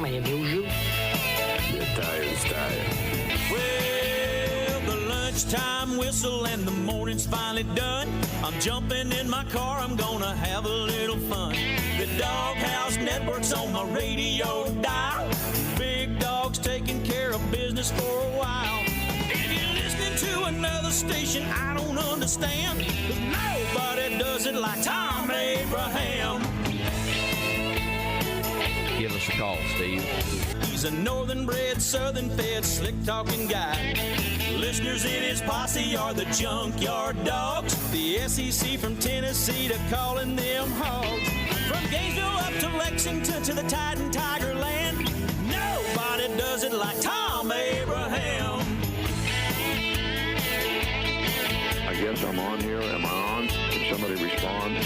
aimé au jeu. The tire's tired. Well, the lunchtime whistle and the morning's finally done. I'm jumping in my car, I'm gonna have a little fun. The Doghouse Network's on my radio dial. Big Dog's taking care of business for a while. If you're listening to another station I don't understand, 'cause nobody does it like Thom Abraham. Give us a call, Steve. He's a northern-bred, southern-fed, slick-talking guy. Listeners in his posse are the junkyard dogs. The SEC from Tennessee to calling them hogs. From Gainesville up to Lexington to the Tide and Tiger Land, nobody does it like Thom Abraham. I guess I'm on here. Am I on? Can somebody respond?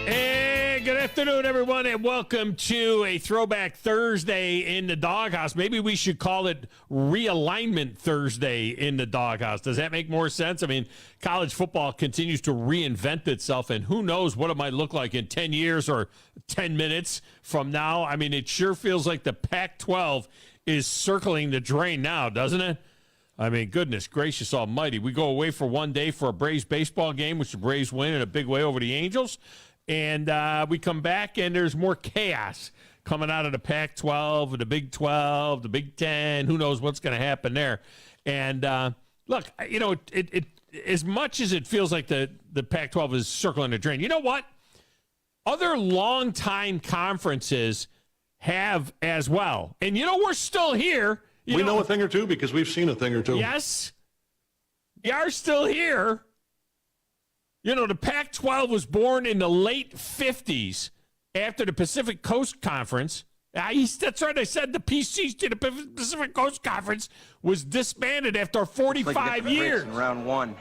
Hey, good afternoon, everyone, and welcome to a Throwback Thursday in the Doghouse. Maybe we should call it Realignment Thursday in the Doghouse. Does that make more sense? I mean, college football continues to reinvent itself, and who knows what it might look like in 10 years or 10 minutes from now. I mean, it sure feels like the Pac-12 is circling the drain now, doesn't it? I mean, goodness gracious almighty. We go away for one day for a Braves baseball game, which the Braves win in a big way over the Angels. And we come back, and there's more chaos coming out of the Pac-12, the Big 12, the Big 10. Who knows what's going to happen there? And look, you know, it as much as it feels like the Pac-12 is circling the drain, you know what? Other longtime conferences have as well. And, you know, we're still here. We know a thing or two because we've seen a thing or two. Yes, we are still here. You know, the Pac-12 was born in the late 50s after the Pacific Coast Conference. That's right, I said the PCC, the Pacific Coast Conference, was disbanded after 45 years. In round one.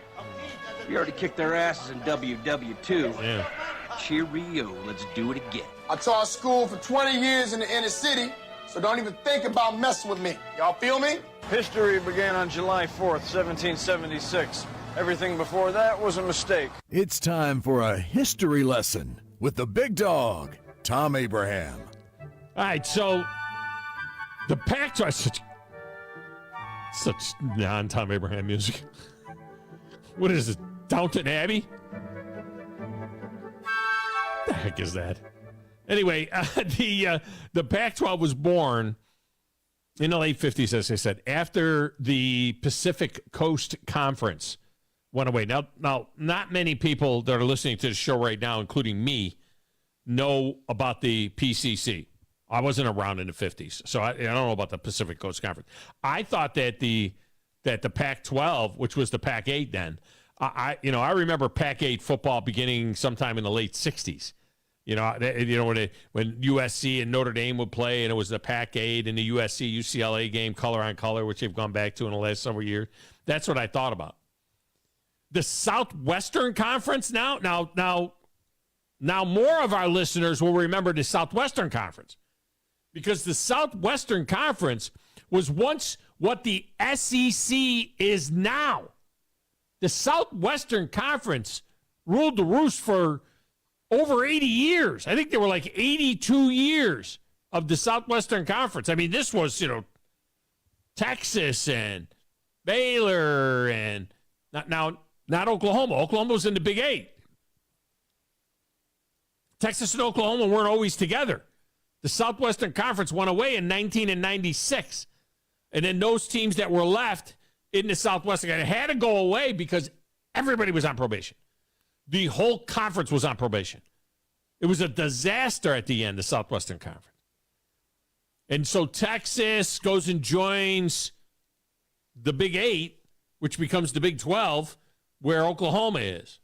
We already kicked their asses in WW2. Yeah. Cheerio, let's do it again. I taught school for 20 years in the inner city, so don't even think about messing with me. Y'all feel me? History began on July 4th, 1776. Everything before that was a mistake. It's time for a history lesson with the big dog, Thom Abraham. All right, so the Pac-12, such non-Thom Abraham music. What is it, Downton Abbey? What the heck is that? Anyway, the Pac-12 was born in the late 50s, as I said, after the Pacific Coast Conference went away. Now, not many people that are listening to the show right now, including me, know about the PCC. I wasn't around in the 50s, so I don't know about the Pacific Coast Conference. I thought that the Pac-12, which was the Pac-8 then, I remember Pac-8 football beginning sometime in the late 60s. You know, when USC and Notre Dame would play, and it was the Pac-8 and the USC-UCLA game, color on color, which they've gone back to in the last several years. That's what I thought about. The Southwestern Conference now more of our listeners will remember the Southwestern Conference, because the Southwestern Conference was once what the SEC is now. The Southwestern Conference ruled the roost for over 80 years. I think there were like 82 years of the Southwestern Conference. I mean, this was, Texas and Baylor and not Oklahoma. Oklahoma was in the Big 8. Texas and Oklahoma weren't always together. The Southwestern Conference went away in 1996. And then those teams that were left in the Southwestern had to go away because everybody was on probation. The whole conference was on probation. It was a disaster at the end, the Southwestern Conference. And so Texas goes and joins the Big 8, which becomes the Big 12, where Oklahoma is.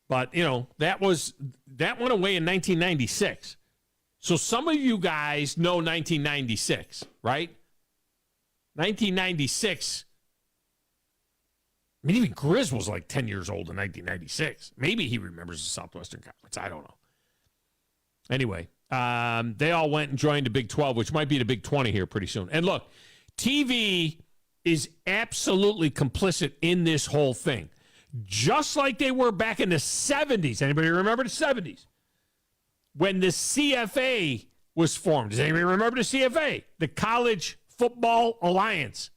But, that went away in 1996. So some of you guys know 1996, right? 1996. I mean, even Grizz was like 10 years old in 1996. Maybe he remembers the Southwestern Conference. I don't know. Anyway, they all went and joined the Big 12, which might be the Big 20 here pretty soon. And look, TV is absolutely complicit in this whole thing. just like they were back in the 70s. Anybody remember the 70s? When the CFA was formed. Does anybody remember the CFA? The College Football Alliance.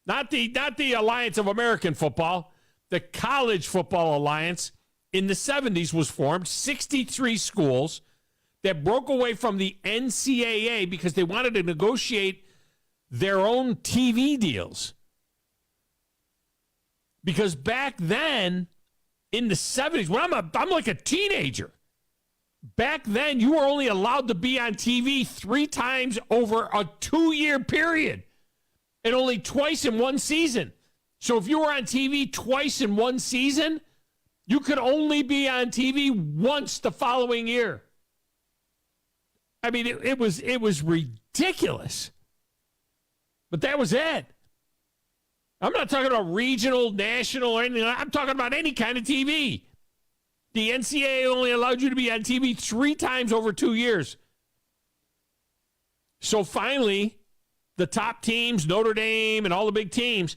Not the Alliance of American Football. The College Football Alliance in the 70s was formed. 63 schools that broke away from the NCAA because they wanted to negotiate their own TV deals. Because back then, in the 70s, when I'm like a teenager, back then you were only allowed to be on TV 3 times over a 2-year period and only twice in one season. So if you were on TV twice in one season, you could only be on TV once the following year. I mean, it was ridiculous. But that was it. I'm not talking about regional, national, or anything. I'm talking about any kind of TV. The NCAA only allowed you to be on TV 3 times over 2 years. So finally, the top teams, Notre Dame and all the big teams,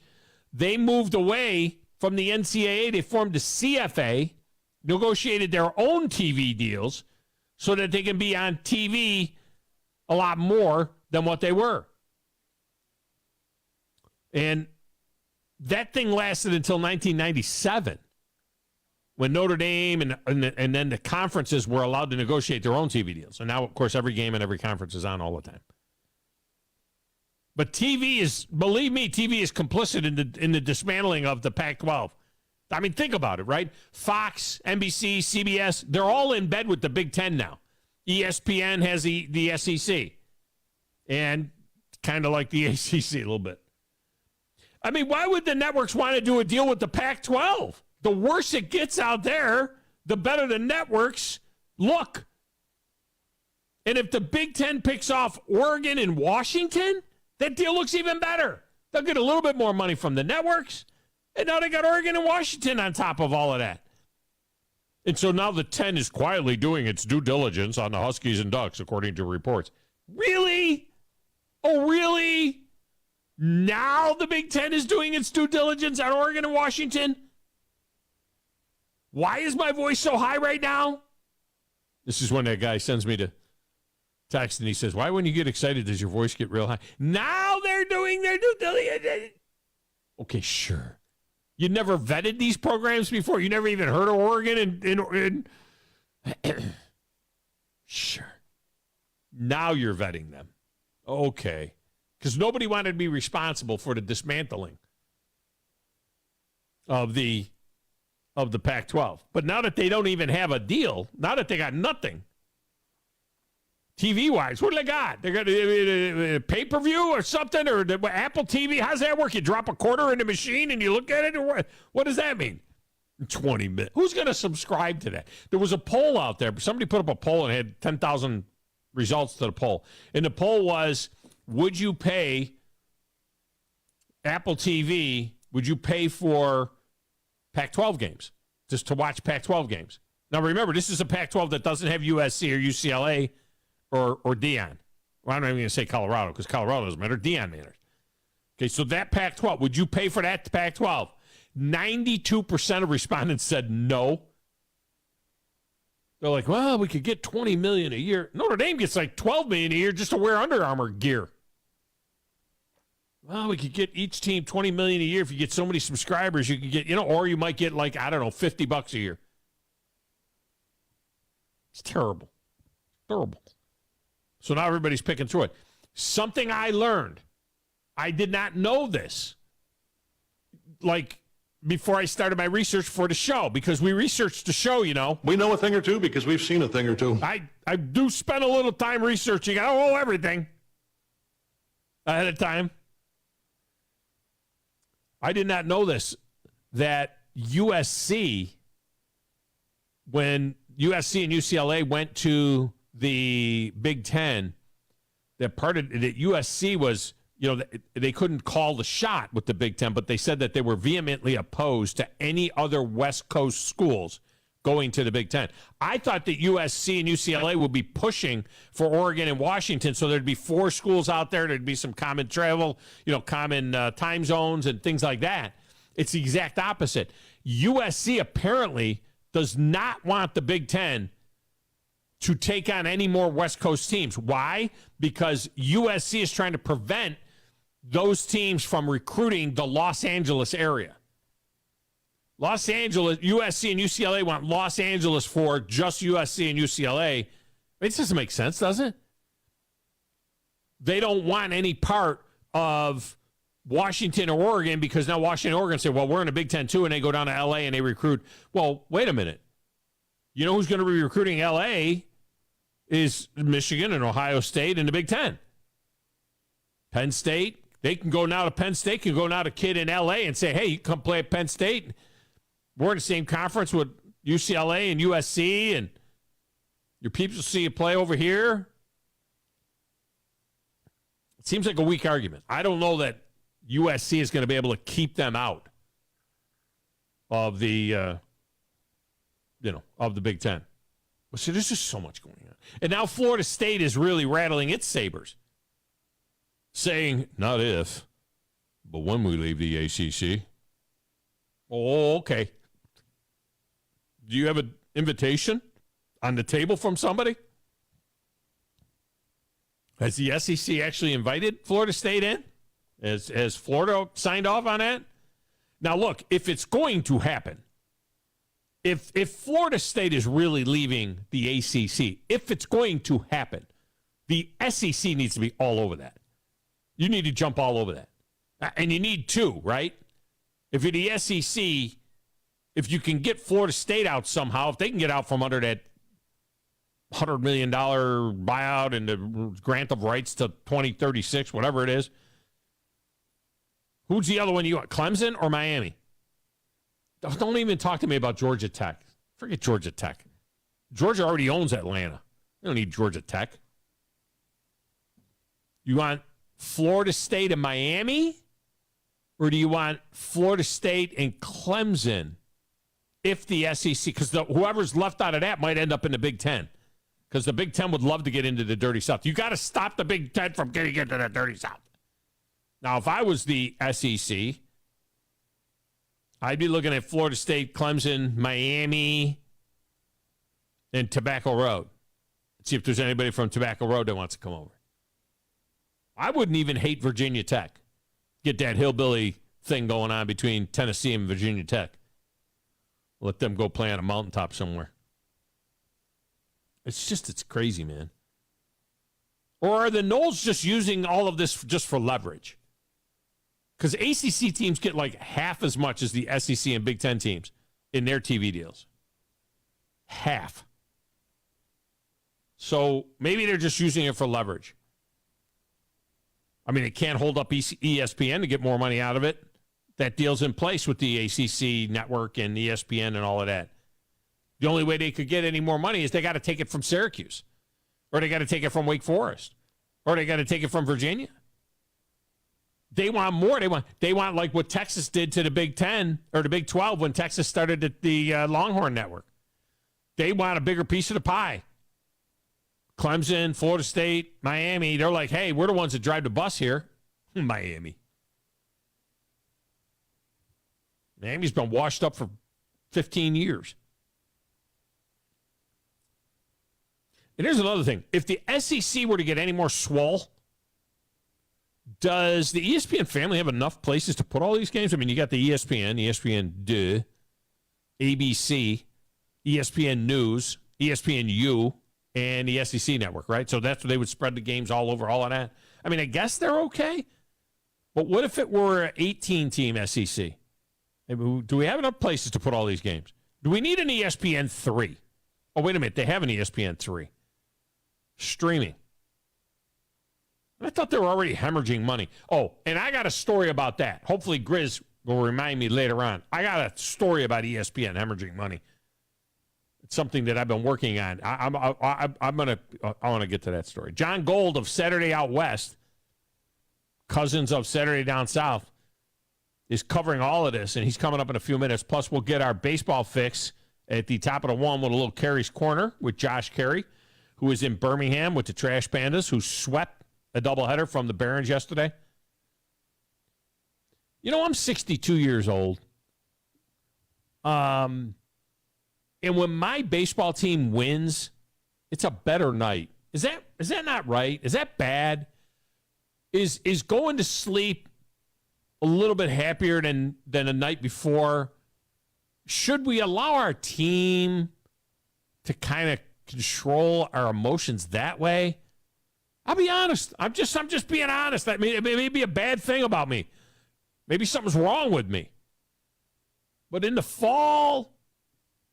they moved away from the NCAA. They formed the CFA, negotiated their own TV deals so that they can be on TV a lot more than what they were. And that thing lasted until 1997 when Notre Dame and then the conferences were allowed to negotiate their own TV deals. And now, of course, every game and every conference is on all the time. But TV is, believe me, TV is complicit in the dismantling of the Pac-12. I mean, think about it, right? Fox, NBC, CBS, they're all in bed with the Big Ten now. ESPN has the SEC. And kind of like the ACC a little bit. I mean, why would the networks want to do a deal with the Pac-12? The worse it gets out there, the better the networks look. And if the Big Ten picks off Oregon and Washington, that deal looks even better. They'll get a little bit more money from the networks. And now they got Oregon and Washington on top of all of that. And so now the 10 is quietly doing its due diligence on the Huskies and Ducks, according to reports. Really? Oh, really? Now the Big Ten is doing its due diligence on Oregon and Washington? Why is my voice so high right now? This is when that guy sends me to text and he says, why when you get excited does your voice get real high? Now they're doing their due diligence. Okay, sure. You never vetted these programs before? You never even heard of Oregon and sure. Now you're vetting them. Okay. Because nobody wanted to be responsible for the dismantling of the Pac-12. But now that they don't even have a deal, now that they got nothing, TV-wise, what do they got? They got a pay-per-view or something? Or Apple TV? How's that work? You drop a quarter in the machine and you look at it? Or what does that mean? 20 minutes. Who's going to subscribe to that? There was a poll out there. Somebody put up a poll and had 10,000 results to the poll. And the poll was, would you pay Apple TV, would you pay for Pac-12 games, just to watch Pac-12 games? Now, remember, this is a Pac-12 that doesn't have USC or UCLA or Deion. Well, I'm not even going to say Colorado because Colorado doesn't matter. Deion matters. Okay, so that Pac-12, would you pay for that Pac-12? 92% of respondents said no. They're like, well, we could get $20 million a year. Notre Dame gets like $12 million a year just to wear Under Armour gear. Well, we could get each team $20 million a year. If you get so many subscribers, you could get, or you might get like, I don't know, $50 a year. It's terrible. Terrible. So now everybody's picking through it. Something I learned. I did not know this. Like, before I started my research for the show, because we researched the show, We know a thing or two because we've seen a thing or two. I do spend a little time researching. I don't know everything ahead of time. I did not know this, that USC, when USC and UCLA went to the Big Ten, that USC was, they couldn't call the shot with the Big Ten, but they said that they were vehemently opposed to any other West Coast schools going to the Big Ten. I thought that USC and UCLA would be pushing for Oregon and Washington, so there'd be 4 schools out there. There'd be some common travel, common time zones and things like that. It's the exact opposite. USC apparently does not want the Big Ten to take on any more West Coast teams. Why? Because USC is trying to prevent those teams from recruiting the Los Angeles area. Los Angeles, USC and UCLA want Los Angeles for just USC and UCLA. It doesn't make sense, does it? They don't want any part of Washington or Oregon because now Washington and Oregon say, well, we're in a Big Ten too, and they go down to L.A. and they recruit. Well, wait a minute. You know who's going to be recruiting L.A. is Michigan and Ohio State in the Big Ten. Penn State, they can go now to Penn State, can go now to kid in L.A. and say, hey, you come play at Penn State. We're in the same conference with UCLA and USC, and your peeps will see you play over here. It seems like a weak argument. I don't know that USC is going to be able to keep them out of the, of the Big Ten. Well, see, there's just so much going on. And now Florida State is really rattling its sabers, saying, not if, but when we leave the ACC. Oh, okay. Do you have an invitation on the table from somebody? Has the SEC actually invited Florida State in? Has Florida signed off on that? Now, look, if it's going to happen, if Florida State is really leaving the ACC, if it's going to happen, the SEC needs to be all over that. You need to jump all over that. And you need to, right? If you're the SEC, if you can get Florida State out somehow, if they can get out from under that $100 million buyout and the grant of rights to 2036, whatever it is. Who's the other one you want, Clemson or Miami? Don't even talk to me about Georgia Tech. Forget Georgia Tech. Georgia already owns Atlanta. You don't need Georgia Tech. You want Florida State and Miami? Or do you want Florida State and Clemson if the SEC, because whoever's left out of that might end up in the Big Ten, because the Big Ten would love to get into the dirty South. You got to stop the Big Ten from getting into the dirty South. Now, if I was the SEC, I'd be looking at Florida State, Clemson, Miami, and Tobacco Road. Let's see if there's anybody from Tobacco Road that wants to come over. I wouldn't even hate Virginia Tech. Get that hillbilly thing going on between Tennessee and Virginia Tech. Let them go play on a mountaintop somewhere. It's crazy, man. Or are the Knowles just using all of this just for leverage? Because ACC teams get like half as much as the SEC and Big Ten teams in their TV deals. Half. So maybe they're just using it for leverage. I mean, it can't hold up ESPN to get more money out of it. That deal's in place with the ACC network and ESPN and all of that. The only way they could get any more money is they got to take it from Syracuse, or they got to take it from Wake Forest, or they got to take it from Virginia. They want more. They want like what Texas did to the Big Ten or the Big 12 when Texas started the Longhorn Network. They want a bigger piece of the pie. Clemson, Florida State, Miami, they're like, hey, we're the ones that drive the bus here. Miami's been washed up for 15 years. And here's another thing. If the SEC were to get any more swole, does the ESPN family have enough places to put all these games? I mean, you got the ESPN, ABC, ESPN News, ESPNU, and the SEC network, right? So that's where they would spread the games all over, all of that. I mean, I guess they're okay. But what if it were an 18-team SEC? Do we have enough places to put all these games? Do we need an ESPN 3? Oh, wait a minute. They have an ESPN 3. Streaming. I thought they were already hemorrhaging money. Oh, and I got a story about that. Hopefully Grizz will remind me later on. I got a story about ESPN hemorrhaging money. It's something that I've been working on. I want to get to that story. John Gold of Saturday Out West, cousins of Saturday Down South, is covering all of this, and he's coming up in a few minutes. Plus, we'll get our baseball fix at the top of the one with a little Carey's Corner with Josh Carey, who is in Birmingham with the Trash Pandas, who swept a doubleheader from the Barons yesterday. You know, I'm 62 years old. And when my baseball team wins, it's a better night. Is that not right? Is that bad? Is going to sleep a little bit happier than a night before? Should we allow our team to kind of control our emotions that way? I'll be honest. I'm just being honest. I mean, it may be a bad thing about me. Maybe something's wrong with me. But in the fall,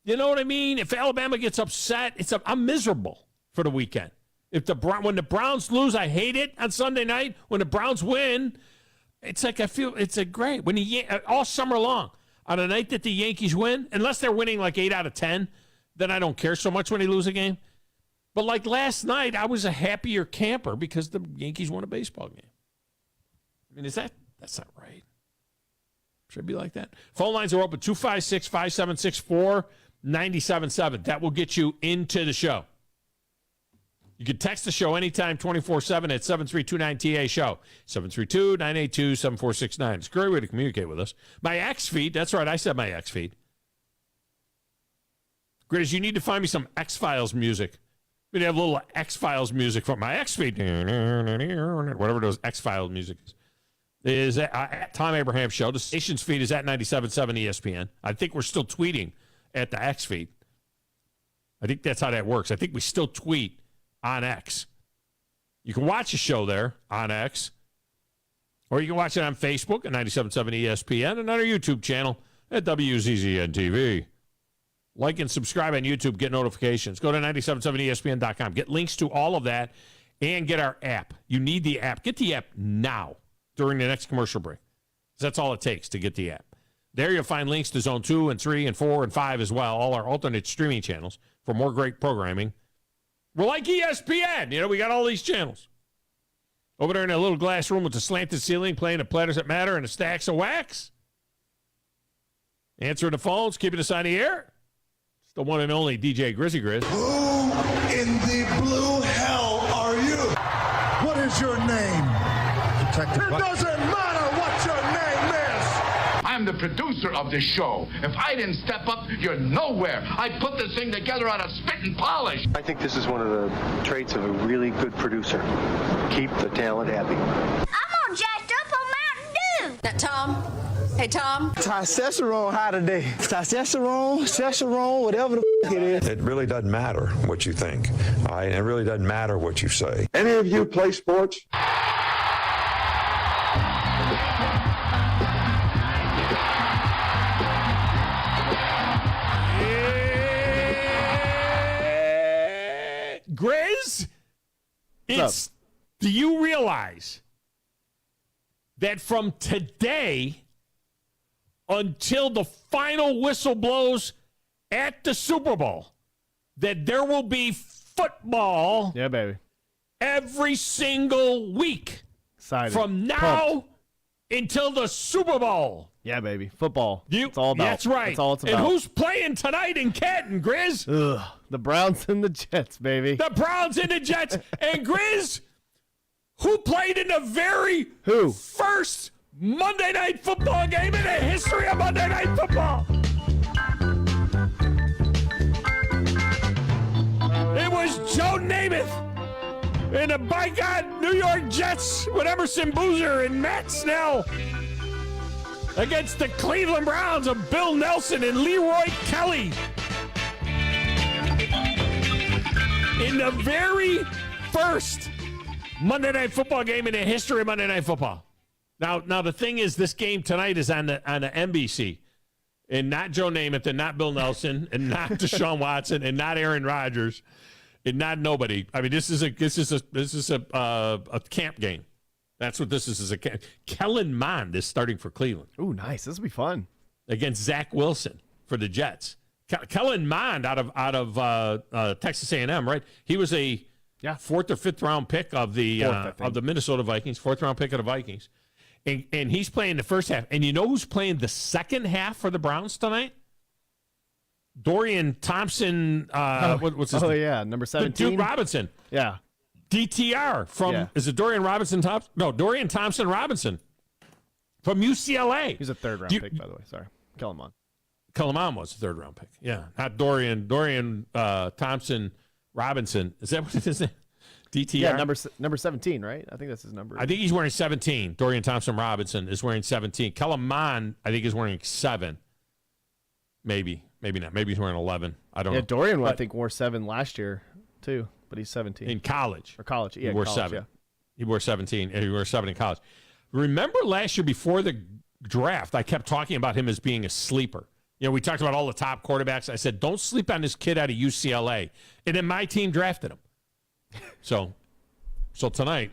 you know what I mean? If Alabama gets upset, I'm miserable for the weekend. When the Browns lose, I hate it on Sunday night. When the Browns win, it's like I feel it's a great. When all summer long, on a night that the Yankees win, unless they're winning like 8 out of 10, then I don't care so much when they lose a game. But like last night, I was a happier camper because the Yankees won a baseball game. I mean, that's not right. Should it be like that? Phone lines are open 256-576-4977. That will get you into the show. You can text the show anytime, 24/7 at 732-9TA-SHOW. 732-982-7469. It's a great way to communicate with us. My X feed, that's right, I said my X feed. Grizz, you need to find me some X-Files music. We have a little X-Files music from my X feed. Whatever those X-Files music is at Thom Abraham Show. The station's feed is at 97.7 ESPN. I think we're still tweeting at the X feed. I think that's how that works. I think we still tweet on X. You can watch the show there on X, or you can watch it on Facebook at 97.7 ESPN and on our YouTube channel at WZZN TV. Like and subscribe on YouTube. Get notifications. Go to 977ESPN.com. Get links to all of that and get our app. You need the app. Get the app now during the next commercial break. That's all it takes to get the app. There you'll find links to Zone 2 and 3 and 4 and 5 as well, all our alternate streaming channels for more great programming. We're like ESPN. You know, we got all these channels. Over there in a little glass room with the slanted ceiling, playing the Platters That Matter and the stacks of wax. Answering the phones, keeping us on the air. The one and only DJ Grizzy Grizz. Who in the blue hell are you? What is your name? It doesn't matter what your name is. I'm the producer of this show. If I didn't step up, you're nowhere. I put this thing together on a spit and polish. I think this is one of the traits of a really good producer. Keep the talent happy. I'm all jacked up on Mountain Dew. Now, Tom. Hey, Tom. Testosterone high today. Testosterone, whatever the it is. It really doesn't matter what you think. All right? It really doesn't matter what you say. Any of you play sports? Grizz, do you realize that from today until the final whistle blows at the Super Bowl, that there will be football every single week from now until the Super Bowl? Yeah, baby. Football. It's all about. That's right. That's all it's about. And who's playing tonight in Canton, Grizz? The Browns and the Jets, baby. The Browns and the Jets. And Grizz, who played in the very first Monday Night Football game in the history of Monday Night Football? It was Joe Namath and the bygone New York Jets with Emerson Boozer and Matt Snell against the Cleveland Browns of Bill Nelson and Leroy Kelly. In the very first Monday Night Football game in the history of Monday Night Football. Now the thing is, this game tonight is on the NBC, and not Joe Namath, and not Bill Nelson, and not Deshaun Watson, and not Aaron Rodgers, and not nobody. I mean, this is a camp game. That's what this is a camp. Kellen Mond is starting for Cleveland. Ooh, nice. This will be fun against Zach Wilson for the Jets. Kellen Mond out of Texas A&M, right? He was a fourth or fifth round pick of the Minnesota Vikings, fourth round pick of the Vikings. And he's playing the first half. And you know who's playing the second half for the Browns tonight? Dorian Thompson. What's his name? Oh, yeah, number 17. Duke Robinson. Yeah. DTR from, is it Dorian Robinson Thompson? No, Dorian Thompson Robinson from UCLA. He's a third round pick, by the way. Sorry. Kill him on. Kellen Mond was a third-round pick. Yeah, not Dorian. Dorian Thompson Robinson. Is that what it is? DTR? Yeah, number 17, right? I think that's his number. I think he's wearing 17. Dorian Thompson Robinson is wearing 17. Kellen Mond, I think, is wearing 7. Maybe not. Maybe he's wearing 11. I don't know. Yeah, Dorian, I think, wore 7 last year, too, but he's 17. In college. Or college, yeah. He wore college, 7. Yeah. He wore 17, and he wore 7 in college. Remember last year before the draft, I kept talking about him as being a sleeper. You know, we talked about all the top quarterbacks. I said, don't sleep on this kid out of UCLA. And then my team drafted him. So tonight,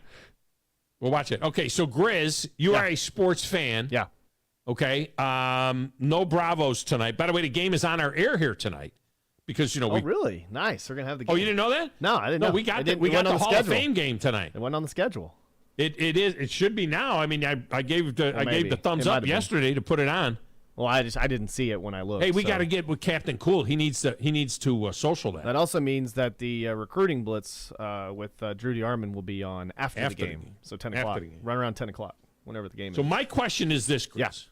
we'll watch it. Okay, so Grizz, you are a sports fan. Yeah. Okay. No Bravos tonight. By the way, the game is on our air here tonight. Because, Oh, really? Nice. We're going to have the game. Oh, you didn't know that? No, I didn't know. We got the Hall of Fame game tonight. It went on the schedule. It is. It should be now. I mean, I gave the thumbs up yesterday to put it on. Well, I didn't see it when I looked. Hey, we got to get with Captain Cool. He needs to social that. That also means that the recruiting blitz with Drew DeArmond will be on after the game. So 10 o'clock. Right around 10 o'clock, whenever the game is. So my question is this, Chris. Yes.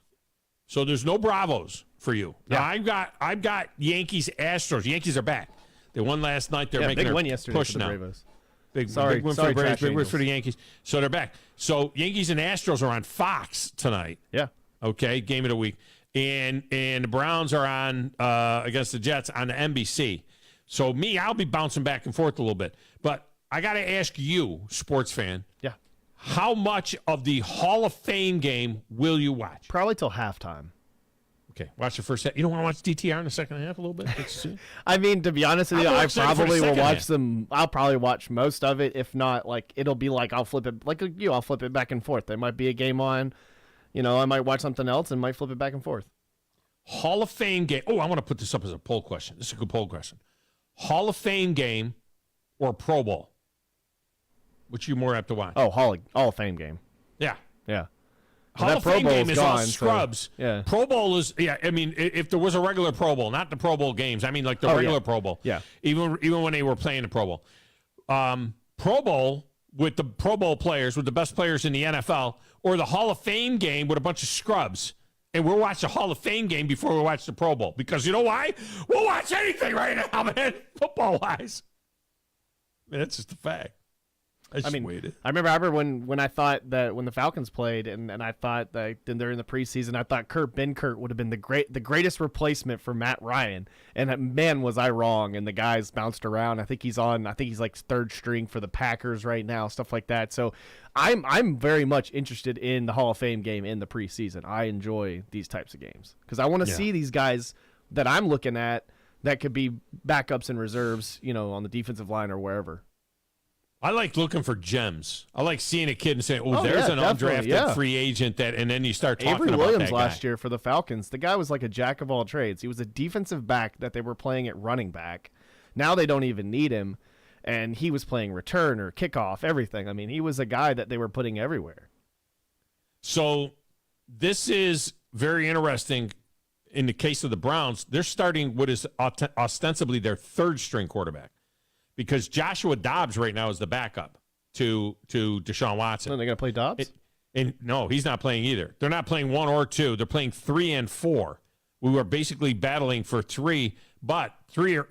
So there's no Bravos for you. Yeah. Now I've got Yankees Astros. Yankees are back. They won last night. They're making big their win yesterday push for the now. Bravos. Big win for the Braves, big win for the Angels. Yankees. So they're back. So Yankees and Astros are on Fox tonight. Yeah. Okay, game of the week. And the Browns are on against the Jets on the NBC. So I'll be bouncing back and forth a little bit. But I got to ask you, sports fan. Yeah. How much of the Hall of Fame game will you watch? Probably till halftime. Okay, watch the first half. You don't want to watch DTR in the second half a little bit? I mean, to be honest with you, I probably will watch them. I'll probably watch most of it. If not, it'll be I'll flip it I'll flip it back and forth. There might be a game on. I might watch something else and might flip it back and forth. Hall of Fame game. Oh, I want to put this up as a poll question. This is a good poll question. Hall of Fame game or Pro Bowl? Which you more have to watch? Oh, Hall of Fame game. Yeah. Yeah. Hall of Fame game is all gone, scrubs. So, yeah. Pro Bowl is, I mean, if there was a regular Pro Bowl, not the Pro Bowl games. I mean, like the regular Pro Bowl. Yeah. Even when they were playing the Pro Bowl. Pro Bowl with the Pro Bowl players, with the best players in the NFL, or the Hall of Fame game with a bunch of scrubs. And we'll watch the Hall of Fame game before we watch the Pro Bowl. Because you know why? We'll watch anything right now, man, football-wise. That's just a fact. I remember when I thought that when the Falcons played and I thought that during the preseason I thought Kurt Benkert would have been the greatest replacement for Matt Ryan, and man was I wrong. And the guys bounced around. I think he's like third string for the Packers right now, stuff like that. So I'm very much interested in the Hall of Fame game in the preseason. I enjoy these types of games because I want to see these guys that I'm looking at that could be backups and reserves, on the defensive line or wherever. I like looking for gems. I like seeing a kid and saying, there's an undrafted free agent and then you start talking Avery about Williams that guy. last year for the Falcons. The guy was like a jack of all trades. He was a defensive back that they were playing at running back. Now they don't even need him, and he was playing return or kickoff, everything. I mean, he was a guy that they were putting everywhere. So this is very interesting. In the case of the Browns, they're starting what is ostensibly their third-string quarterback. Because Joshua Dobbs right now is the backup to Deshaun Watson. Are they going to play Dobbs? No, he's not playing either. They're not playing 1 or 2. They're playing 3 and 4. We were basically battling for 3, but 3 are,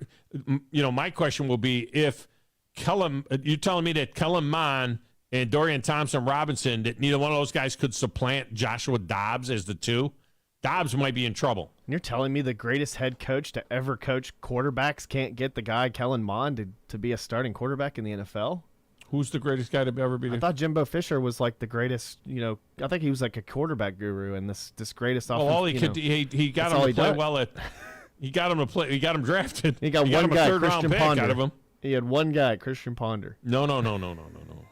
my question will be if you're telling me that Kellen Mond and Dorian Thompson Robinson, that neither one of those guys could supplant Joshua Dobbs as the 2? Dobbs might be in trouble. And you're telling me the greatest head coach to ever coach quarterbacks can't get the guy Kellen Mond to be a starting quarterback in the NFL? Who's the greatest guy to ever be there? I thought Jimbo Fisher was like the greatest, I think he was like a quarterback guru and this greatest offense. All he could he got him to play well at he got him drafted. He got one guy, Christian Ponder. Out of him. He had one guy, Christian Ponder. No.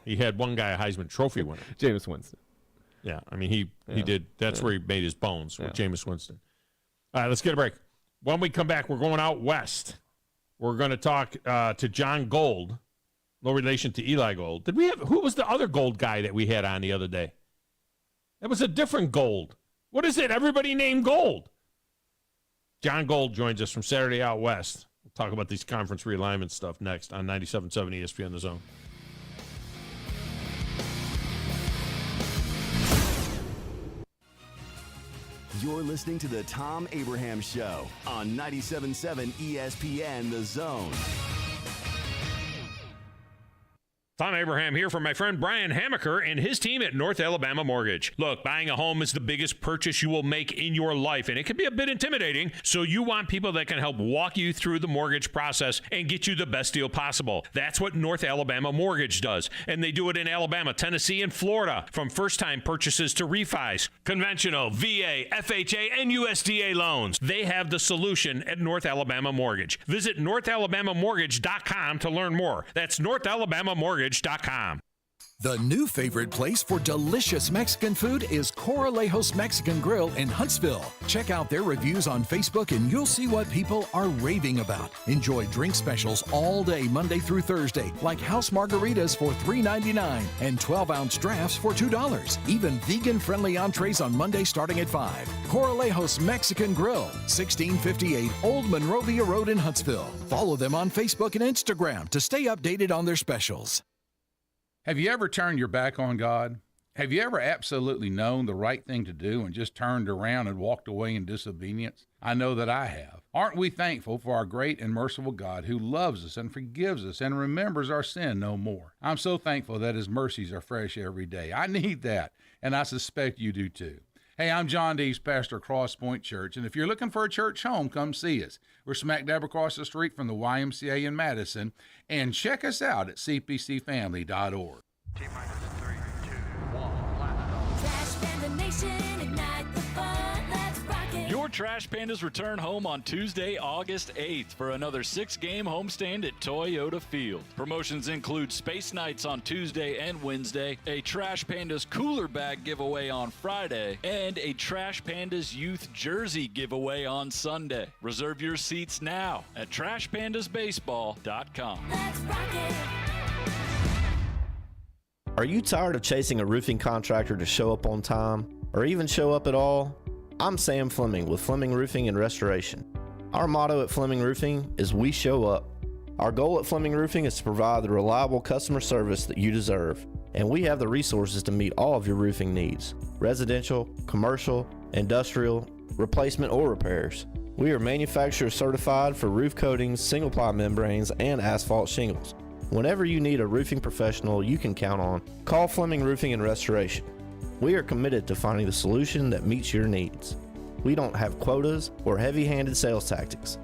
He had one guy, a Heisman Trophy winner. Jameis Winston. Yeah, I mean, he did. That's where he made his bones with Jameis Winston. All right, let's get a break. When we come back, we're going out west. We're going to talk to John Gold, no relation to Eli Gold. Who was the other Gold guy that we had on the other day? That was a different Gold. What is it? Everybody named Gold. John Gold joins us from Saturday Out West. We'll talk about these conference realignment stuff next on 97.7 ESPN The Zone. You're listening to the Thom Abraham Show on 97.7 ESPN The Zone. Thom Abraham here for my friend Brian Hamaker and his team at North Alabama Mortgage. Look, buying a home is the biggest purchase you will make in your life, and it can be a bit intimidating, so you want people that can help walk you through the mortgage process and get you the best deal possible. That's what North Alabama Mortgage does, and they do it in Alabama, Tennessee, and Florida, from first-time purchases to refis, conventional, VA, FHA, and USDA loans. They have the solution at North Alabama Mortgage. Visit NorthAlabamaMortgage.com to learn more. That's NorthAlabamaMortgage.com. The new favorite place for delicious Mexican food is Corralejos Mexican Grill in Huntsville. Check out their reviews on Facebook and you'll see what people are raving about. Enjoy drink specials all day, Monday through Thursday, like house margaritas for $3.99 and 12-ounce drafts for $2. Even vegan-friendly entrees on Monday starting at 5. Corralejos Mexican Grill, 1658 Old Monrovia Road in Huntsville. Follow them on Facebook and Instagram to stay updated on their specials. Have you ever turned your back on God? Have you ever absolutely known the right thing to do and just turned around and walked away in disobedience? I know that I have. Aren't we thankful for our great and merciful God who loves us and forgives us and remembers our sin no more? I'm so thankful that His mercies are fresh every day. I need that, and I suspect you do too. Hey, I'm John Dees, pastor of Cross Point Church, and if you're looking for a church home, come see us. We're smack dab across the street from the YMCA in Madison, and check us out at cpcfamily.org. Your Trash Pandas return home on Tuesday, August 8th for another 6-game homestand at Toyota Field. Promotions include Space Nights on Tuesday and Wednesday, a Trash Pandas cooler bag giveaway on Friday, and a Trash Pandas youth jersey giveaway on Sunday. Reserve your seats now at TrashPandasBaseball.com. Let's rock it. Are you tired of chasing a roofing contractor to show up on time or even show up at all? I'm Sam Fleming with Fleming Roofing and Restoration. Our motto at Fleming Roofing is we show up. Our goal at Fleming Roofing is to provide the reliable customer service that you deserve, and we have the resources to meet all of your roofing needs: residential, commercial, industrial, replacement, or repairs. We are manufacturer certified for roof coatings, single-ply membranes, and asphalt shingles. Whenever you need a roofing professional you can count on, call Fleming Roofing and Restoration. We are committed to finding the solution that meets your needs. We don't have quotas or heavy-handed sales tactics.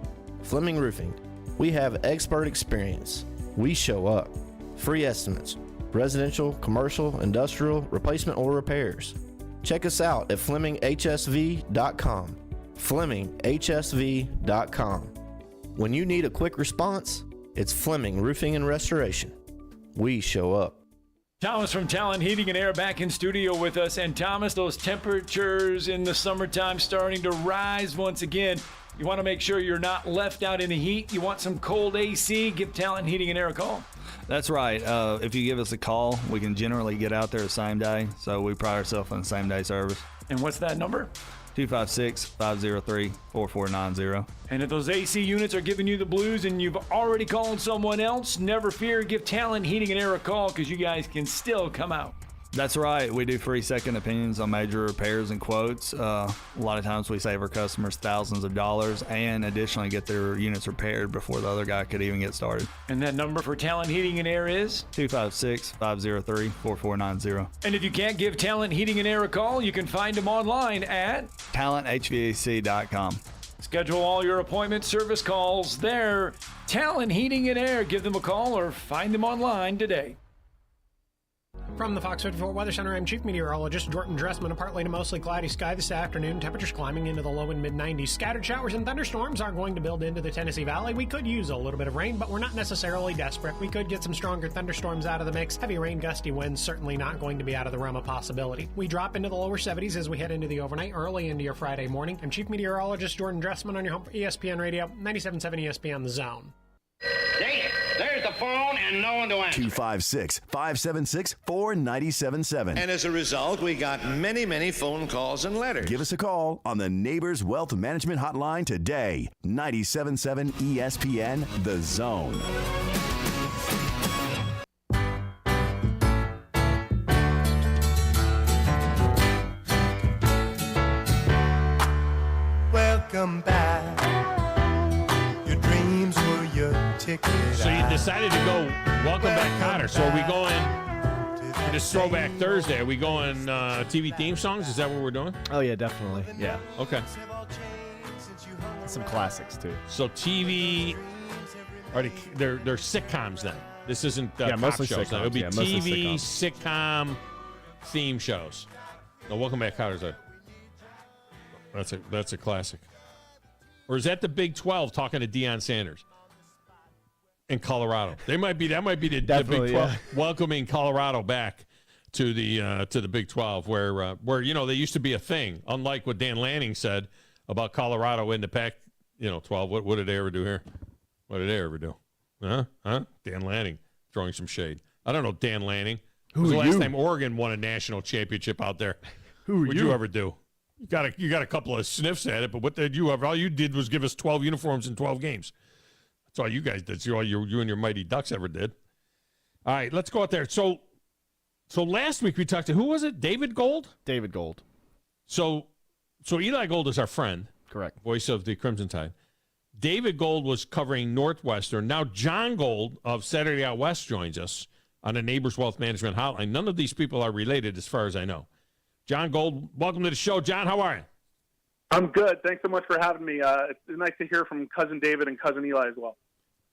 Fleming Roofing, we have expert experience. We show up. Free estimates, residential, commercial, industrial, replacement, or repairs. Check us out at FlemingHSV.com. FlemingHSV.com. When you need a quick response, it's Fleming Roofing and Restoration. We show up. Thomas from Talent Heating and Air back in studio with us. And Thomas, those temperatures in the summertime starting to rise once again. You want to make sure you're not left out in the heat. You want some cold AC, give Talent Heating and Air a call. That's right. If you give us a call, we can generally get out there the same day. So we pride ourselves on the same day service. And what's that number? 256-503-4490. And if those AC units are giving you the blues and you've already called someone else, never fear, give Talent Heating and Air a call because you guys can still come out. That's right. We do free second opinions on major repairs and quotes. A lot of times we save our customers thousands of dollars and additionally get their units repaired before the other guy could even get started. And that number for Talent Heating and Air is? 256-503-4490. And if you can't give Talent Heating and Air a call, you can find them online at TalentHVAC.com. Schedule all your appointment service calls there. Talent Heating and Air. Give them a call or find them online today. From the Fox 54 Weather Center, I'm Chief Meteorologist Jordan Dressman. A partly to mostly cloudy sky this afternoon. Temperatures climbing into the low and mid-90s. Scattered showers and thunderstorms are going to build into the Tennessee Valley. We could use a little bit of rain, but we're not necessarily desperate. We could get some stronger thunderstorms out of the mix. Heavy rain, gusty winds, certainly not going to be out of the realm of possibility. We drop into the lower 70s as we head into the overnight, early into your Friday morning. I'm Chief Meteorologist Jordan Dressman on your home for ESPN Radio, 97.7 ESPN The Zone. There's the phone and no one to answer. 256-576-4977. And as a result, we got many, many phone calls and letters. Give us a call on the Neighbors Wealth Management Hotline today. 97.7 ESPN The Zone. decided to go Welcome Back, Kotter. So are we going for this Throwback Thursday? Are we going TV theme songs? Is that what we're doing? Oh, yeah, definitely. Yeah. Okay. Some classics, too. So TV, they're sitcoms then. This isn't cop mostly shows. sitcoms. It'll be Mostly TV sitcoms. sitcom theme shows. No, Welcome Back, Kotter. That's a classic. Or is that the Big 12 talking to Deion Sanders in Colorado? That might be the Big 12 welcoming Colorado back to the Big 12, where they used to be a thing. Unlike what Dan Lanning said about Colorado in the Pac 12. What did they ever do here? What did they ever do? Huh? Dan Lanning throwing some shade. I don't know Dan Lanning. Who was the last time Oregon won a national championship out there? What'd you ever do? You got a couple of sniffs at it, but what did you ever? All you did was give us 12 uniforms in 12 games. That's all you guys did. That's all you and your Mighty Ducks ever did. All right, let's go out there. So last week we talked to, who was it? David Gold? David Gold. So Eli Gold is our friend. Correct. Voice of the Crimson Tide. David Gold was covering Northwestern. Now John Gold of Saturday Out West joins us on the Neighbors Wealth Management Hotline. None of these people are related as far as I know. John Gold, welcome to the show. John, how are you? I'm good. Thanks so much for having me. It's nice to hear from Cousin David and Cousin Eli as well.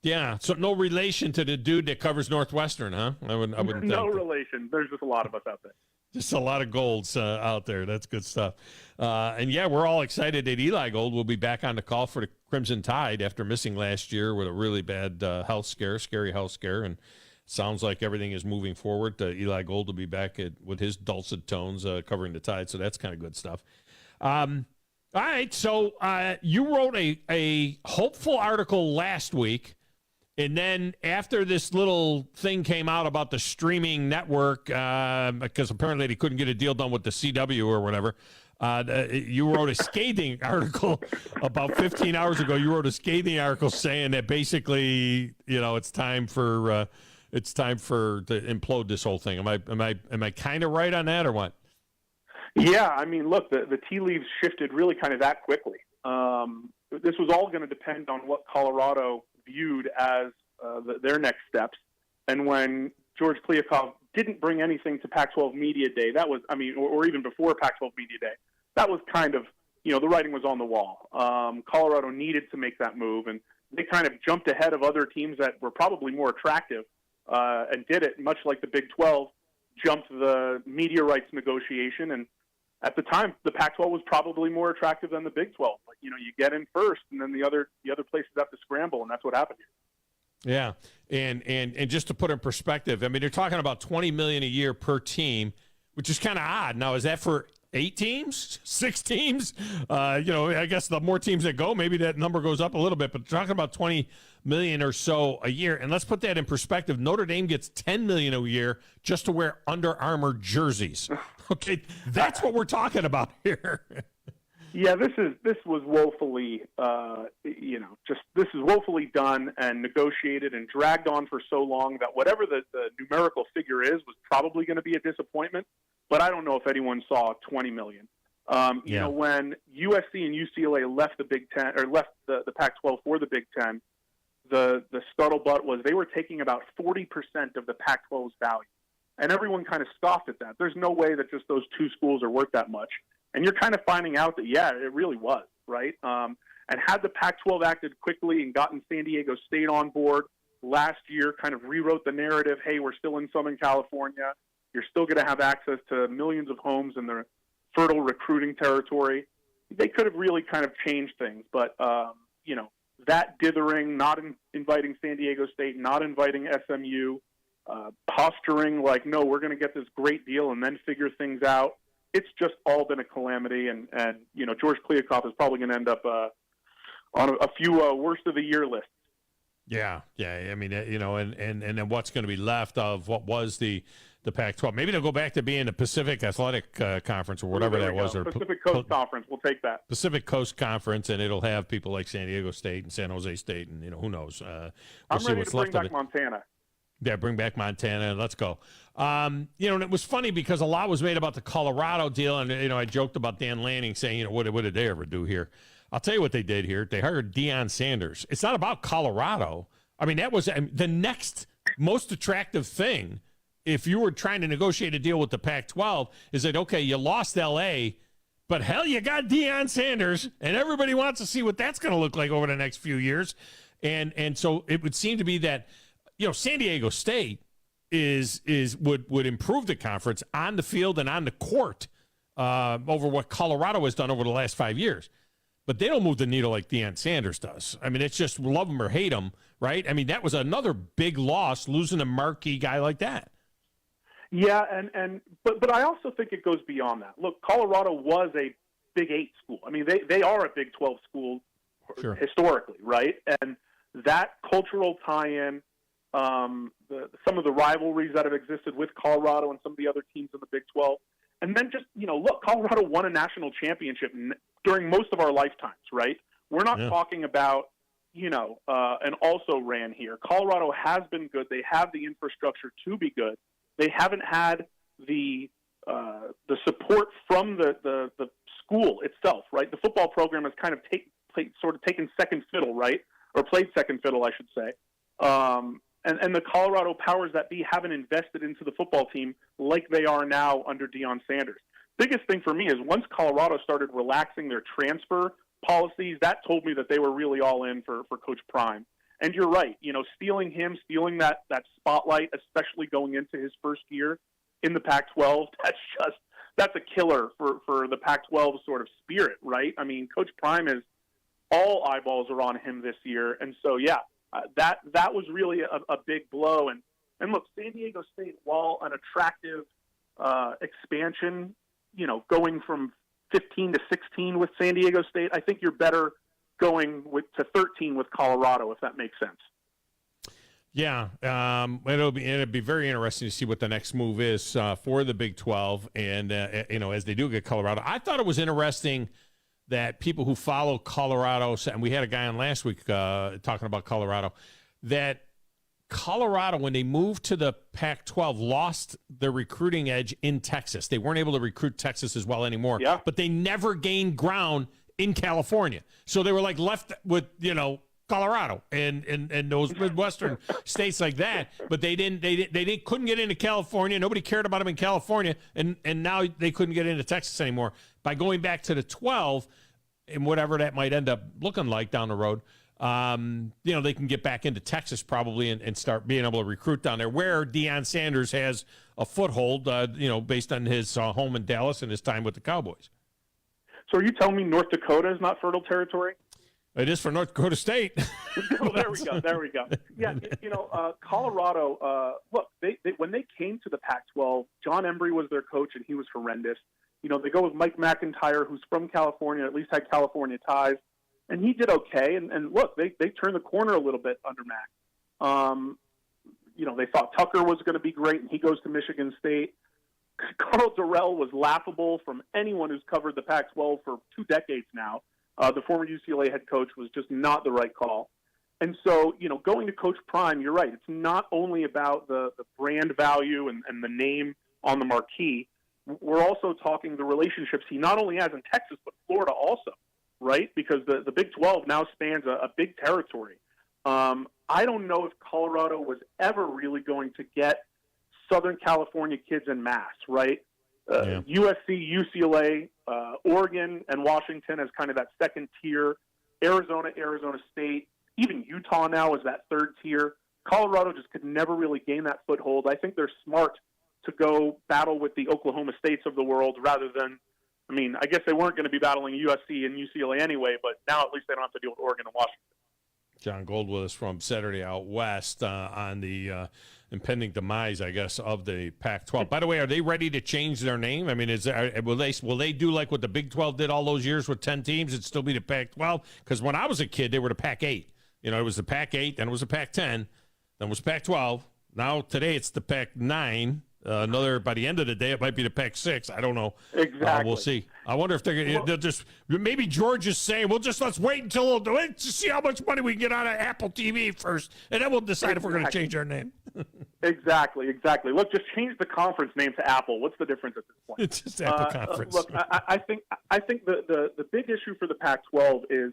Yeah, so no relation to the dude that covers Northwestern, huh? I wouldn't No think. relation. There's just a lot of us out there. Just a lot of Golds out there. That's good stuff. And yeah, we're all excited that Eli Gold will be back on the call for the Crimson Tide after missing last year with a really bad scary health scare. And sounds like everything is moving forward. Eli Gold will be back with his dulcet tones covering the Tide. So that's kind of good stuff. All right. So you wrote a hopeful article last week. And then after this little thing came out about the streaming network, because apparently they couldn't get a deal done with the CW or whatever, you wrote a scathing article about 15 hours ago. You wrote a scathing article saying that basically, it's time for to implode this whole thing. Am I kind of right on that or what? Yeah, I mean, look, the tea leaves shifted really kind of that quickly. This was all going to depend on what Colorado viewed as their next steps. And when George Kliavkoff didn't bring anything to Pac-12 Media Day, that was, or even before Pac-12 Media Day, that was kind of, the writing was on the wall. Colorado needed to make that move, and they kind of jumped ahead of other teams that were probably more attractive and did it, much like the Big 12 jumped the media rights negotiation. And at the time, the Pac-12 was probably more attractive than the Big 12. But, you get in first, and then the other places have to scramble, and that's what happened here. Yeah, and just to put in perspective, they're talking about $20 million a year per team, which is kind of odd. Now, is that for 8 teams, 6 teams? I guess the more teams that go, maybe that number goes up a little bit. But talking about $20 million or so a year, and let's put that in perspective. Notre Dame gets $10 million a year just to wear Under Armour jerseys. Okay, that's what we're talking about here. Yeah, this was woefully, this is woefully done and negotiated and dragged on for so long that whatever the numerical figure is was probably going to be a disappointment. But I don't know if anyone saw $20 million. When USC and UCLA left the Big Ten or left the Pac-12 for the Big Ten, the scuttlebutt was they were taking about 40% of the Pac-12's value, and everyone kind of scoffed at that. There's no way that just those two schools are worth that much. And you're kind of finding out that, yeah, it really was, right? And had the Pac-12 acted quickly and gotten San Diego State on board last year, kind of rewrote the narrative, hey, we're still in Southern California. You're still going to have access to millions of homes in the fertile recruiting territory. They could have really kind of changed things. But, that dithering, not inviting San Diego State, not inviting SMU, posturing like, no, we're going to get this great deal and then figure things out. It's just all been a calamity, and George Kliavkoff is probably going to end up on a few worst of the year lists. Yeah. And then what's going to be left of what was the Pac-12? Maybe they'll go back to being the Pacific Athletic Conference or whatever that was, or Pacific Coast Conference. We'll take that. Pacific Coast Conference, and it'tle have people like San Diego State and San Jose State, and who knows? I'm ready to bring back Montana. Yeah, bring back Montana. Let's go. And it was funny because a lot was made about the Colorado deal, and I joked about Dan Lanning saying, what did they ever do here? I'll tell you what they did here. They hired Deion Sanders. It's not about Colorado. I mean, that was the next most attractive thing. If you were trying to negotiate a deal with the Pac-12, is that, okay, you lost L.A., but hell, you got Deion Sanders, and everybody wants to see what that's going to look like over the next few years. And so it would seem to be that, San Diego State would improve the conference on the field and on the court over what Colorado has done over the last 5 years. But they don't move the needle like Deion Sanders does. I mean, it's just love him or hate him, right? I mean, that was another big loss, losing a marquee guy like that. Yeah, but I also think it goes beyond that. Look, Colorado was a Big 8 school. I mean, they are a Big 12 school historically, right? And that cultural tie-in, some of the rivalries that have existed with Colorado and some of the other teams in the Big 12, and then just, look, Colorado won a national championship during most of our lifetimes, right? We're not talking about, an also-ran here. Colorado has been good. They have the infrastructure to be good. They haven't had the support from the school itself, right? The football program has kind of taken second fiddle, right? Or played second fiddle, I should say. And the Colorado powers that be haven't invested into the football team like they are now under Deion Sanders. Biggest thing for me is once Colorado started relaxing their transfer policies, that told me that they were really all in for Coach Prime. And you're right, stealing that spotlight, especially going into his first year in the Pac-12, that's a killer for the Pac-12 sort of spirit, right? I mean, Coach Prime all eyeballs are on him this year. And so, that was really a big blow. And look, San Diego State, while an attractive expansion, going from 15 to 16 with San Diego State, I think you're better going to 13 with Colorado, if that makes sense. Yeah, it'll be very interesting to see what the next move is for the Big 12, and as they do get Colorado. I thought it was interesting that people who follow Colorado, and we had a guy on last week talking about Colorado, that Colorado, when they moved to the Pac-12, lost their recruiting edge in Texas. They weren't able to recruit Texas as well anymore, but they never gained ground in California. So they were like left with, Colorado and those Midwestern states like that, but they couldn't get into California. Nobody cared about them in California, and now they couldn't get into Texas anymore. By going back to the 12 and whatever that might end up looking like down the road, they can get back into Texas probably and start being able to recruit down there, where Deion Sanders has a foothold, based on his home in Dallas and his time with the Cowboys. So are you telling me North Dakota is not fertile territory? It is for North Dakota State. There we go. Yeah, Colorado, look, they when they came to the Pac-12, John Embry was their coach, and he was horrendous. They go with Mike McIntyre, who's from California, at least had California ties, and he did okay. And look, they turned the corner a little bit under Mac. They thought Tucker was going to be great, and he goes to Michigan State. Carl Durrell was laughable from anyone who's covered the Pac-12 for 2 decades now. The former UCLA head coach was just not the right call. And so, going to Coach Prime, you're right. It's not only about the brand value and the name on the marquee. We're also talking the relationships he not only has in Texas, but Florida also, right? Because the Big 12 now spans a big territory. I don't know if Colorado was ever really going to get Southern California kids en masse, right? USC, UCLA, Oregon, and Washington as kind of that second tier. Arizona State, even Utah now is that third tier. Colorado just could never really gain that foothold. I think they're smart to go battle with the Oklahoma States of the world rather than, I guess they weren't going to be battling USC and UCLA anyway, but now at least they don't have to deal with Oregon and Washington. John Gold with us from Saturday Out West on the impending demise, I guess, of the Pac-12. By the way, are they ready to change their name? Will they do like what the Big 12 did all those years with 10 teams? It'd still be the Pac-12? Because when I was a kid, they were the Pac-8. It was the Pac-8, then it was the Pac-10, then it was Pac-12. Now today it's the Pac-9. By the end of the day, it might be the Pac-6. I don't know. Exactly. We'll see. I wonder if they'll just, maybe George is saying, let's wait until to see how much money we can get out of Apple TV first, and then we'll decide if we're going to change our name. Exactly. Look, just change the conference name to Apple. What's the difference at this point? It's just Apple Conference. Look, I think the big issue for the Pac-12 is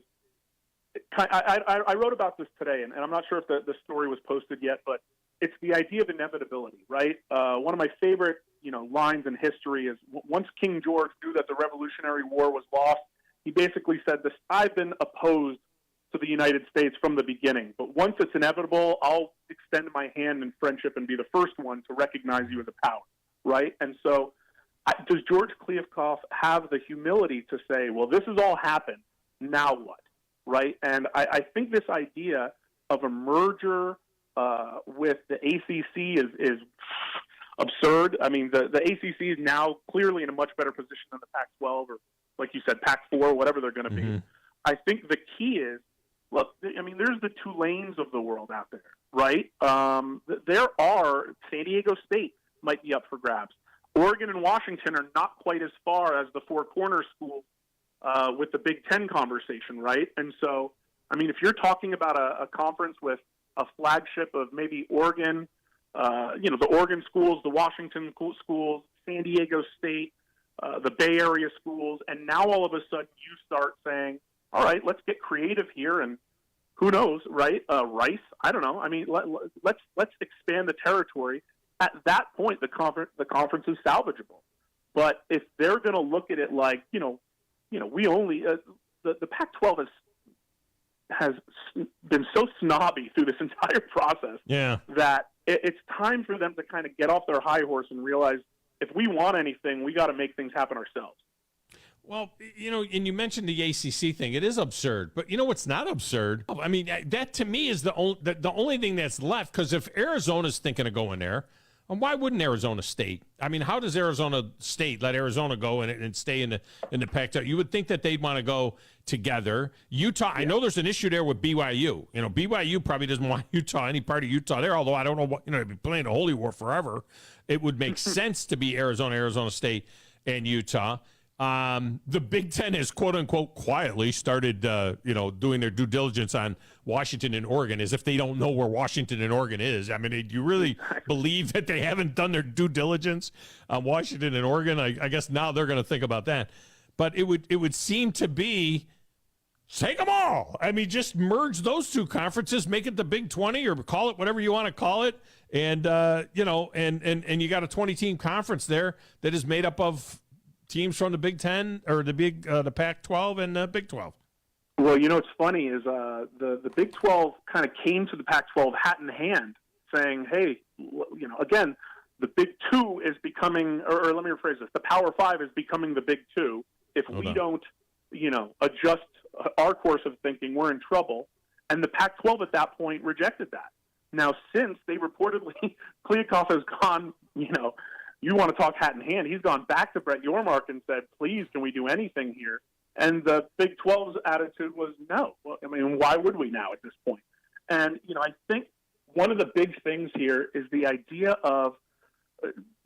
I wrote about this today, and I'm not sure if the story was posted yet, but it's the idea of inevitability, right? One of my favorite, lines in history is once King George knew that the Revolutionary War was lost, he basically said this: I've been opposed to the United States from the beginning, but once it's inevitable, I'll extend my hand in friendship and be the first one to recognize you as a power, right? And so does George Kliavkoff have the humility to say, well, this has all happened, now what, right? And I think this idea of a merger with the ACC is absurd. I mean, the ACC is now clearly in a much better position than the Pac-12 or, like you said, Pac-4, whatever they're going to be. I think the key is, look, I mean, there's the Tulanes of the world out there, right? There are, San Diego State might be up for grabs. Oregon and Washington are not quite as far as the Four Corners schools with the Big Ten conversation, right? And so, I mean, if you're talking about a conference with a flagship of maybe Oregon, the Oregon schools, the Washington schools, San Diego State, the Bay Area schools, and now all of a sudden you start saying, all right, let's get creative here, and who knows, right? Rice, I don't know. I mean, let's expand the territory. At that point, the conference is salvageable. But if they're going to look at it like, we only the Pac-12 has been so snobby through this entire process that it's time for them to kind of get off their high horse and realize if we want anything, we got to make things happen ourselves. Well, and you mentioned the ACC thing. It is absurd, but what's not absurd? I mean, that to me is the only thing that's left. Because if Arizona's thinking of going there, why wouldn't Arizona State? I mean, how does Arizona State let Arizona go and stay in the Pac-12? You would think that they'd want to go together. Utah, I know there's an issue there with BYU. BYU probably doesn't want Utah, any part of Utah there. Although I don't know what they've been playing a holy war forever. It would make sense to be Arizona State, and Utah. The Big Ten has quote unquote quietly started, doing their due diligence on Washington and Oregon, as if they don't know where Washington and Oregon is. I mean, do you really believe that they haven't done their due diligence on Washington and Oregon? I guess now they're going to think about that. But it would seem to be take them all. I mean, just merge those two conferences, make it the Big 20, or call it whatever you want to call it. And, and you got a 20-team conference there that is made up of teams from the Big Ten or the Pac-12 and the Big 12. Well, what's funny is the Big 12 kind of came to the Pac-12 hat in hand, saying, "Hey, again, the Big Two is becoming, or let me rephrase this: the Power Five is becoming the Big Two. If we don't, adjust our course of thinking, we're in trouble." And the Pac-12 at that point rejected that. Now, since they reportedly, Kliavkoff has gone, you want to talk hat in hand. He's gone back to Brett Yormark and said, please, can we do anything here? And the Big 12's attitude was no. Well, I mean, why would we now at this point? And, I think one of the big things here is the idea of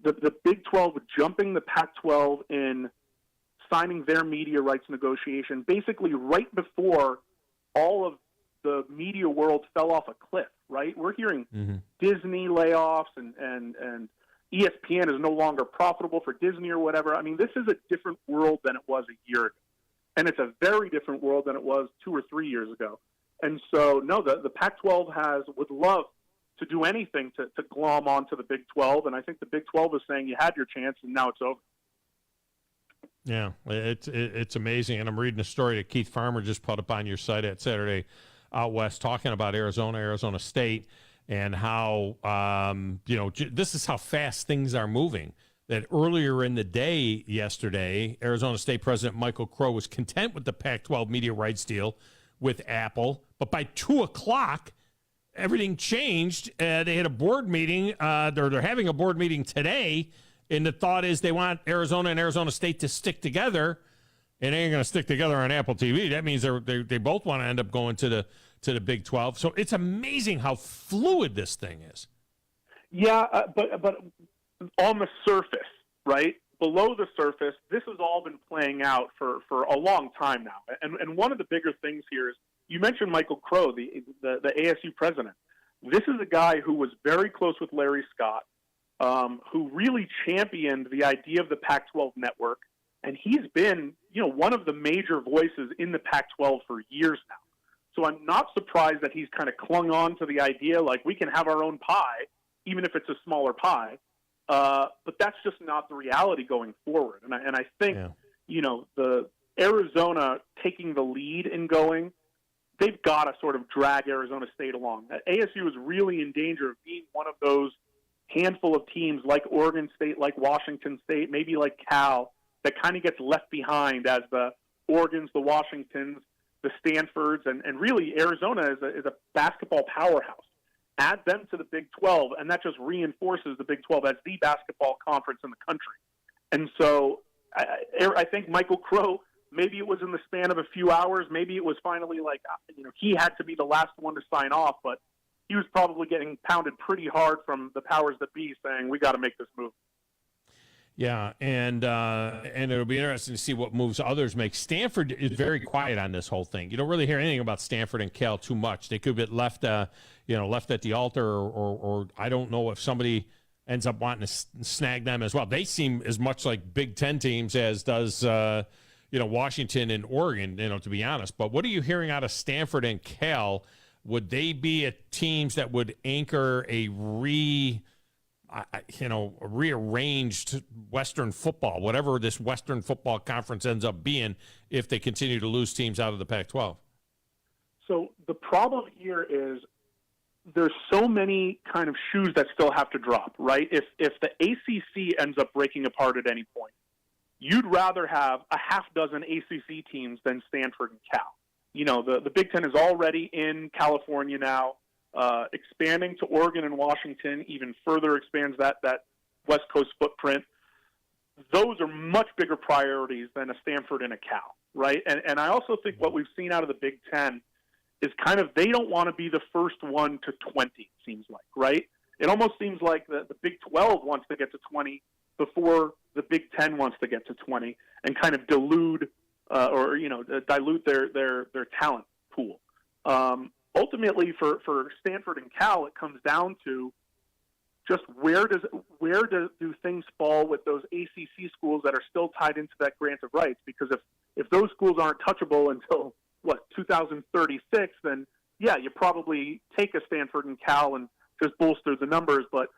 the Big 12 jumping the Pac-12 in signing their media rights negotiation basically right before all of the media world fell off a cliff, right? We're hearing Disney layoffs and ESPN is no longer profitable for Disney or whatever. I mean, this is a different world than it was a year ago. And it's a very different world than it was 2 or 3 years ago. And so, no, the Pac-12 would love to do anything to glom onto the Big 12. And I think the Big 12 is saying you had your chance and now it's over. Yeah, it's amazing. And I'm reading a story that Keith Farmer just put up on your site at Saturday Out West talking about Arizona State, and how, this is how fast things are moving. That earlier in the day yesterday, Arizona State President Michael Crow was content with the Pac-12 media rights deal with Apple. But by 2 o'clock, everything changed. They had a board meeting. They're having a board meeting today, and the thought is they want Arizona and Arizona State to stick together, and they ain't going to stick together on Apple TV. That means they both want to end up going to the Big 12. So it's amazing how fluid this thing is. Yeah, but on the surface, right? Below the surface, this has all been playing out for a long time now. And one of the bigger things here is, you mentioned Michael Crow, the ASU president. This is a guy who was very close with Larry Scott, who really championed the idea of the Pac-12 network. And he's been, one of the major voices in the Pac-12 for years now. So I'm not surprised that he's kind of clung on to the idea, like, we can have our own pie, even if it's a smaller pie. But that's just not the reality going forward. And I think, the Arizona taking the lead in going, they've got to sort of drag Arizona State along. ASU is really in danger of being one of those handful of teams like Oregon State, like Washington State, maybe like Cal, that kind of gets left behind as the Oregons, the Washingtons, the Stanfords, and really Arizona is a basketball powerhouse. Add them to the Big 12, and that just reinforces the Big 12 as the basketball conference in the country. And so I think Michael Crow, maybe it was in the span of a few hours, maybe it was finally like, he had to be the last one to sign off, but he was probably getting pounded pretty hard from the powers that be saying, we got to make this move. Yeah, and it'll be interesting to see what moves others make. Stanford is very quiet on this whole thing. You don't really hear anything about Stanford and Cal too much. They could get left at the altar, or I don't know if somebody ends up wanting to snag them as well. They seem as much like Big Ten teams as does Washington and Oregon. To be honest. But what are you hearing out of Stanford and Cal? Would they be teams that would anchor a rearranged Western football, whatever this Western Football Conference ends up being, if they continue to lose teams out of the Pac-12? So the problem here is there's so many kind of shoes that still have to drop, right? If the ACC ends up breaking apart at any point, you'd rather have a half dozen ACC teams than Stanford and Cal. The Big Ten is already in California now. Expanding to Oregon and Washington even further expands that West Coast footprint. Those are much bigger priorities than a Stanford and a Cal, right? And I also think what we've seen out of the Big Ten is kind of they don't want to be the first one to 20, it seems like, right? It almost seems like the Big 12 wants to get to 20 before the Big Ten wants to get to 20 and kind of dilute their talent pool. Ultimately, for Stanford and Cal, it comes down to just where do things fall with those ACC schools that are still tied into that grant of rights? Because if those schools aren't touchable until 2036, then yeah, you probably take a Stanford and Cal and just bolster the numbers, but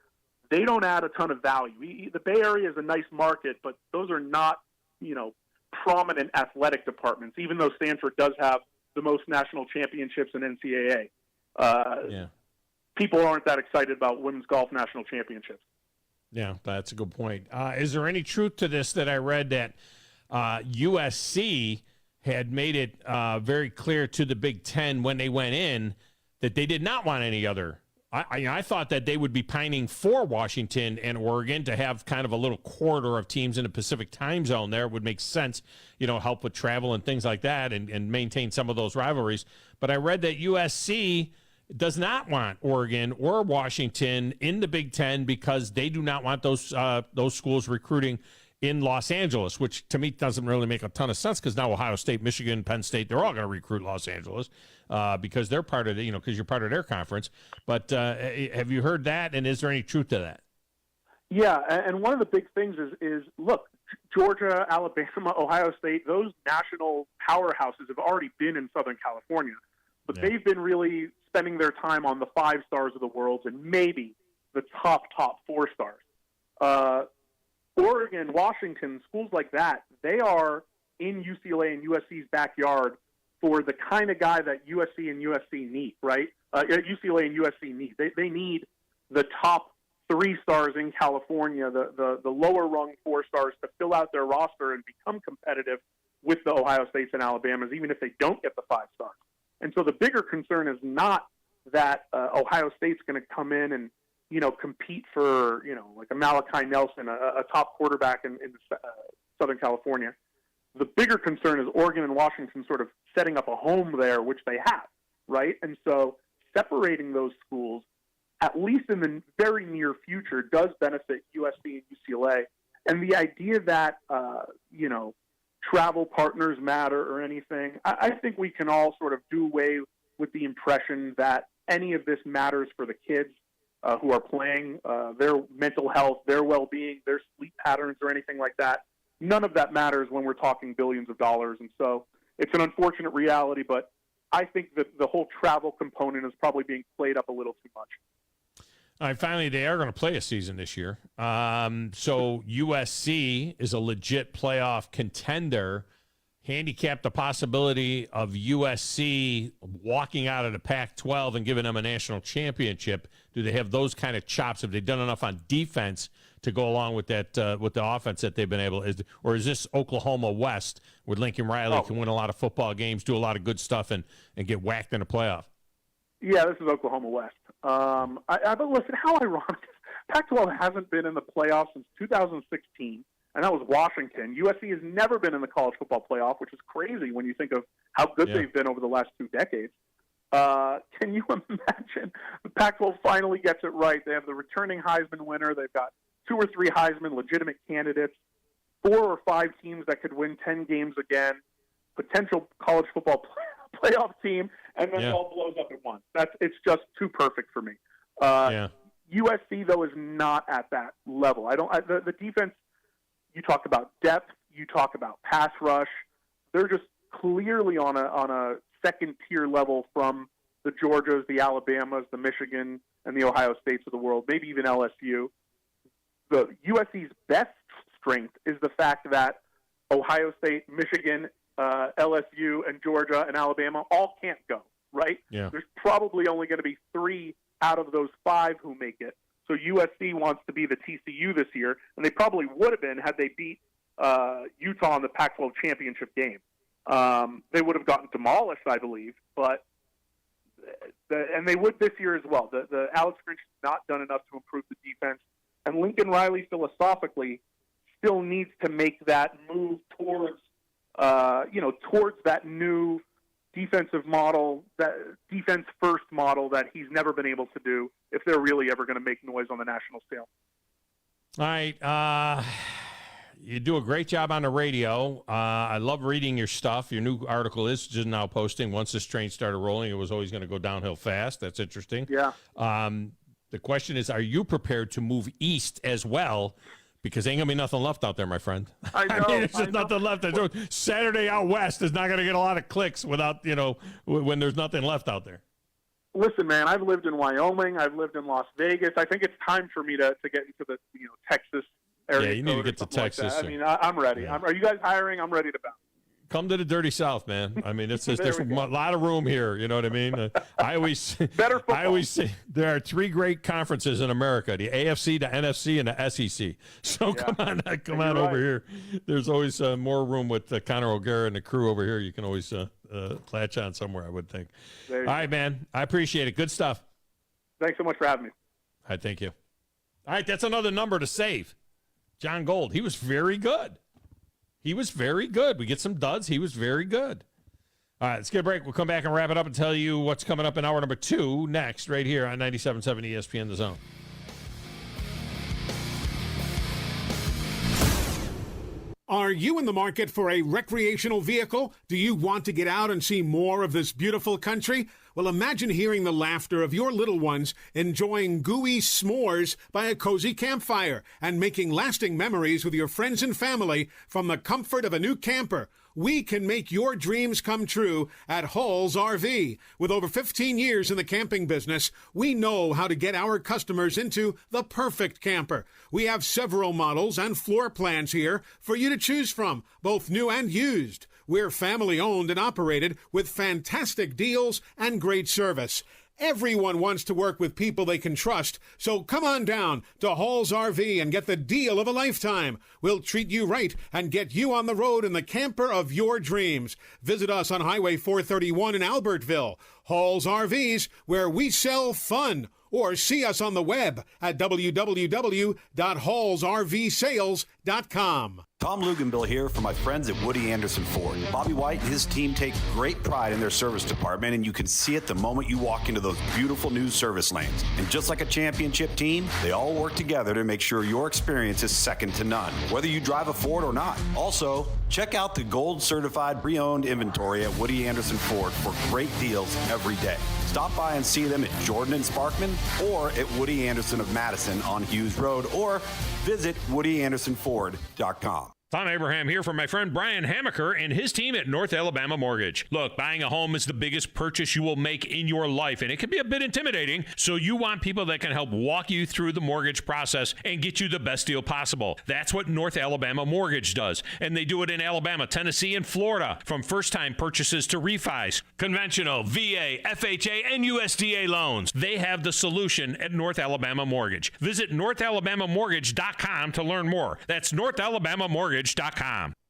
they don't add a ton of value. The Bay Area is a nice market, but those are not prominent athletic departments. Even though Stanford does have the most national championships in NCAA. People aren't that excited about women's golf national championships. Yeah, that's a good point. Is there any truth to this that I read that USC had made it very clear to the Big Ten when they went in that they did not want any other? I thought that they would be pining for Washington and Oregon to have kind of a little corridor of teams in the Pacific time zone there. It would make sense, help with travel and things like that and maintain some of those rivalries. But I read that USC does not want Oregon or Washington in the Big Ten because they do not want those schools recruiting in Los Angeles, which to me doesn't really make a ton of sense because now Ohio State, Michigan, Penn State, they're all going to recruit Los Angeles because they're part of because you're part of their conference. But have you heard that, and is there any truth to that? Yeah, and one of the big things is look, Georgia, Alabama, Ohio State, those national powerhouses have already been in Southern California, but they've been really spending their time on the 5 stars of the world and maybe the top 4 stars. Oregon, Washington, schools like that, they are in UCLA and USC's backyard for the kind of guy that USC and USC need, right? UCLA and USC need. They need the top 3 stars in California, the lower rung 4 stars to fill out their roster and become competitive with the Ohio States and Alabamas, even if they don't get the 5 stars. And so the bigger concern is not that Ohio State's going to come in and compete for, like a Malachi Nelson, a top quarterback in Southern California. The bigger concern is Oregon and Washington sort of setting up a home there, which they have, right? And so separating those schools, at least in the very near future, does benefit USC and UCLA. And the idea that, travel partners matter or anything, I think we can all sort of do away with the impression that any of this matters for the kids who are playing, their mental health, their well-being, their sleep patterns, or anything like that. None of that matters when we're talking billions of dollars. And so it's an unfortunate reality, but I think that the whole travel component is probably being played up a little too much. All right, finally, they are going to play a season this year. So USC is a legit playoff contender. Handicap the possibility of USC walking out of the Pac-12 and giving them a national championship. Do they have those kind of chops? Have they done enough on defense to go along with that with the offense that they've been able? Or is this Oklahoma West where Lincoln Riley can win a lot of football games, do a lot of good stuff, and get whacked in a playoff? Yeah, this is Oklahoma West. But listen, how ironic. Pac-12 hasn't been in the playoffs since 2016, and that was Washington. USC has never been in the college football playoff, which is crazy when you think of how good they've been over the last 2 decades. Can you imagine the Pac-12 finally gets it right? They have the returning Heisman winner. They've got 2 or 3 Heisman legitimate candidates, 4 or 5 teams that could win 10 games again, potential college football playoff team, and then it all blows up at once. It's just too perfect for me. USC, though, is not at that level. The defense, you talk about depth, you talk about pass rush. They're just clearly on a second-tier level from the Georgias, the Alabamas, the Michigan, and the Ohio States of the world, maybe even LSU. The USC's best strength is the fact that Ohio State, Michigan, LSU, and Georgia, and Alabama all can't go, right? Yeah. There's probably only going to be 3 out of those 5 who make it. So USC wants to be the TCU this year, and they probably would have been had they beat Utah in the Pac-12 championship game. They would have gotten demolished, I believe, and they would this year as well. The Alex Grinch has not done enough to improve the defense, and Lincoln Riley philosophically still needs to make that move towards that new defensive model, that defense first model that he's never been able to do if they're really ever going to make noise on the national scale. All right. You do a great job on the radio. I love reading your stuff. Your new article is just now posting. Once this train started rolling, it was always going to go downhill fast. That's interesting. Yeah. The question is, are you prepared to move east as well? Because ain't going to be nothing left out there, my friend. I know. There's just nothing left. Saturday out west is not going to get a lot of clicks without, when there's nothing left out there. Listen, man, I've lived in Wyoming. I've lived in Las Vegas. I think it's time for me to get into the Texas area. Yeah, you need to get to Texas. Like I mean, I'm ready. Yeah. Are you guys hiring? I'm ready to bounce. Come to the dirty South, man. I mean, there's a lot of room here. You know what I mean? I always say there are 3 great conferences in America: the AFC, the NFC, and the SEC. So come on over here. There's always more room with Conor O'Gara and the crew over here. You can always latch on somewhere, I would think. All right, man. I appreciate it. Good stuff. Thanks so much for having me. All right, thank you. All right, that's another number to save. John Gold. He was very good. We get some duds. He was very good. All right, let's get a break. We'll come back and wrap it up and tell you what's coming up in hour number 2 next, right here on 97.7 ESPN The Zone. Are you in the market for a recreational vehicle? Do you want to get out and see more of this beautiful country? Well, imagine hearing the laughter of your little ones enjoying gooey s'mores by a cozy campfire and making lasting memories with your friends and family from the comfort of a new camper. We can make your dreams come true at Hall's RV. With over 15 years in the camping business, we know how to get our customers into the perfect camper. We have several models and floor plans here for you to choose from, both new and used. We're family owned and operated with fantastic deals and great service. Everyone wants to work with people they can trust, so come on down to Hall's RV and get the deal of a lifetime. We'll treat you right and get you on the road in the camper of your dreams. Visit us on Highway 431 in Albertville. Hall's RVs, where we sell fun. Or see us on the web at www.hallsrvsales.com. Tom Luganbill here for my friends at Woody Anderson Ford. Bobby White and his team take great pride in their service department, and you can see it the moment you walk into those beautiful new service lanes. And just like a championship team, they all work together to make sure your experience is second to none, whether you drive a Ford or not. Also, check out the gold certified pre-owned inventory at Woody Anderson Ford for great deals every day. Stop by and see them at Jordan and Sparkman or at Woody Anderson of Madison on Hughes Road, or visit WoodyAndersonFord.com. Thom Abraham here from my friend Brian Hamaker and his team at North Alabama Mortgage. Look, buying a home is the biggest purchase you will make in your life, and it can be a bit intimidating, so you want people that can help walk you through the mortgage process and get you the best deal possible. That's what North Alabama Mortgage does, and they do it in Alabama, Tennessee, and Florida, from first-time purchases to refis, conventional, VA, FHA, and USDA loans. They have the solution at North Alabama Mortgage. Visit NorthAlabamaMortgage.com to learn more. That's NorthAlabamaMortgage.com.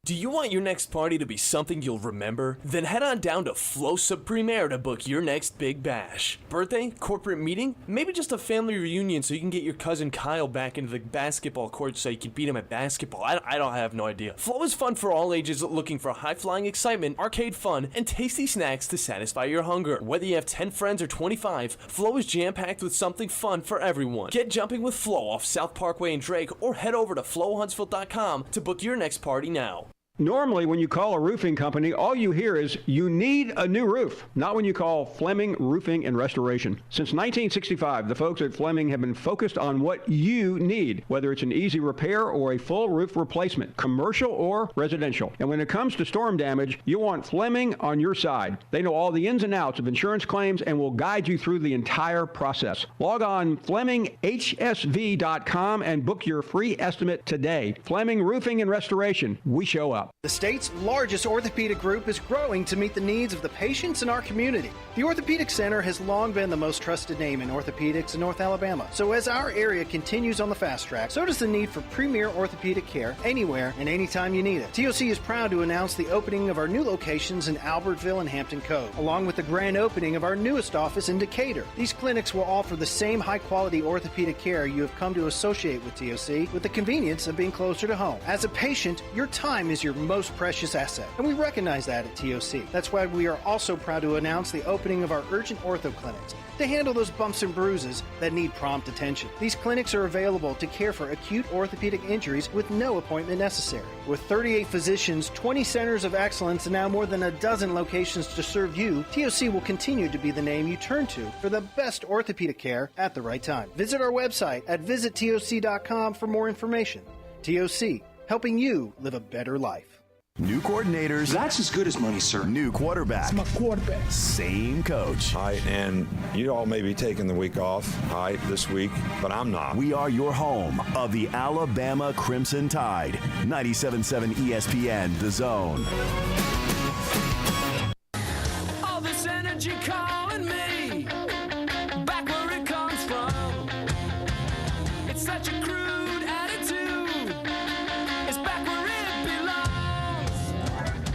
Do you want your next party to be something you'll remember? Then head on down to Flosa Premier to book your next big bash. Birthday? Corporate meeting? Maybe just a family reunion so you can get your cousin Kyle back into the basketball court so you can beat him at basketball. I don't have no idea. Flow is fun for all ages looking for high-flying excitement, arcade fun, and tasty snacks to satisfy your hunger. Whether you have 10 friends or 25, Flow is jam-packed with something fun for everyone. Get jumping with Flow off South Parkway in Drake or head over to flowhuntsville.com to book your next party now. Normally, when you call a roofing company, all you hear is, you need a new roof. Not when you call Fleming Roofing and Restoration. Since 1965, the folks at Fleming have been focused on what you need, whether it's an easy repair or a full roof replacement, commercial or residential. And when it comes to storm damage, you want Fleming on your side. They know all the ins and outs of insurance claims and will guide you through the entire process. Log on FlemingHSV.com and book your free estimate today. Fleming Roofing and Restoration. We show up. The state's largest orthopedic group is growing to meet the needs of the patients in our community. The Orthopedic Center has long been the most trusted name in orthopedics in North Alabama. So as our area continues on the fast track, so does the need for premier orthopedic care anywhere and anytime you need it. TOC is proud to announce the opening of our new locations in Albertville and Hampton Cove, along with the grand opening of our newest office in Decatur. These clinics will offer the same high-quality orthopedic care you have come to associate with TOC, with the convenience of being closer to home. As a patient, your time is your most precious asset, and we recognize that at TOC. That's why we are also proud to announce the opening of our urgent ortho clinics to handle those bumps and bruises that need prompt attention. These clinics are available to care for acute orthopedic injuries with no appointment necessary. With 38 physicians, 20 centers of excellence, and now more than a dozen locations to serve you, TOC will continue to be the name you turn to for the best orthopedic care at the right time. Visit our website at visittoc.com for more information. TOC, helping you live a better life. New coordinators. That's as good as money, sir. New quarterback. It's my quarterback. Same coach. All right, and you all may be taking the week off, all right, this week, but I'm not. We are your home of the Alabama Crimson Tide. 97.7 ESPN, The Zone. All this energy calling me back where it comes from. It's such a crude attitude. It's back where it belongs.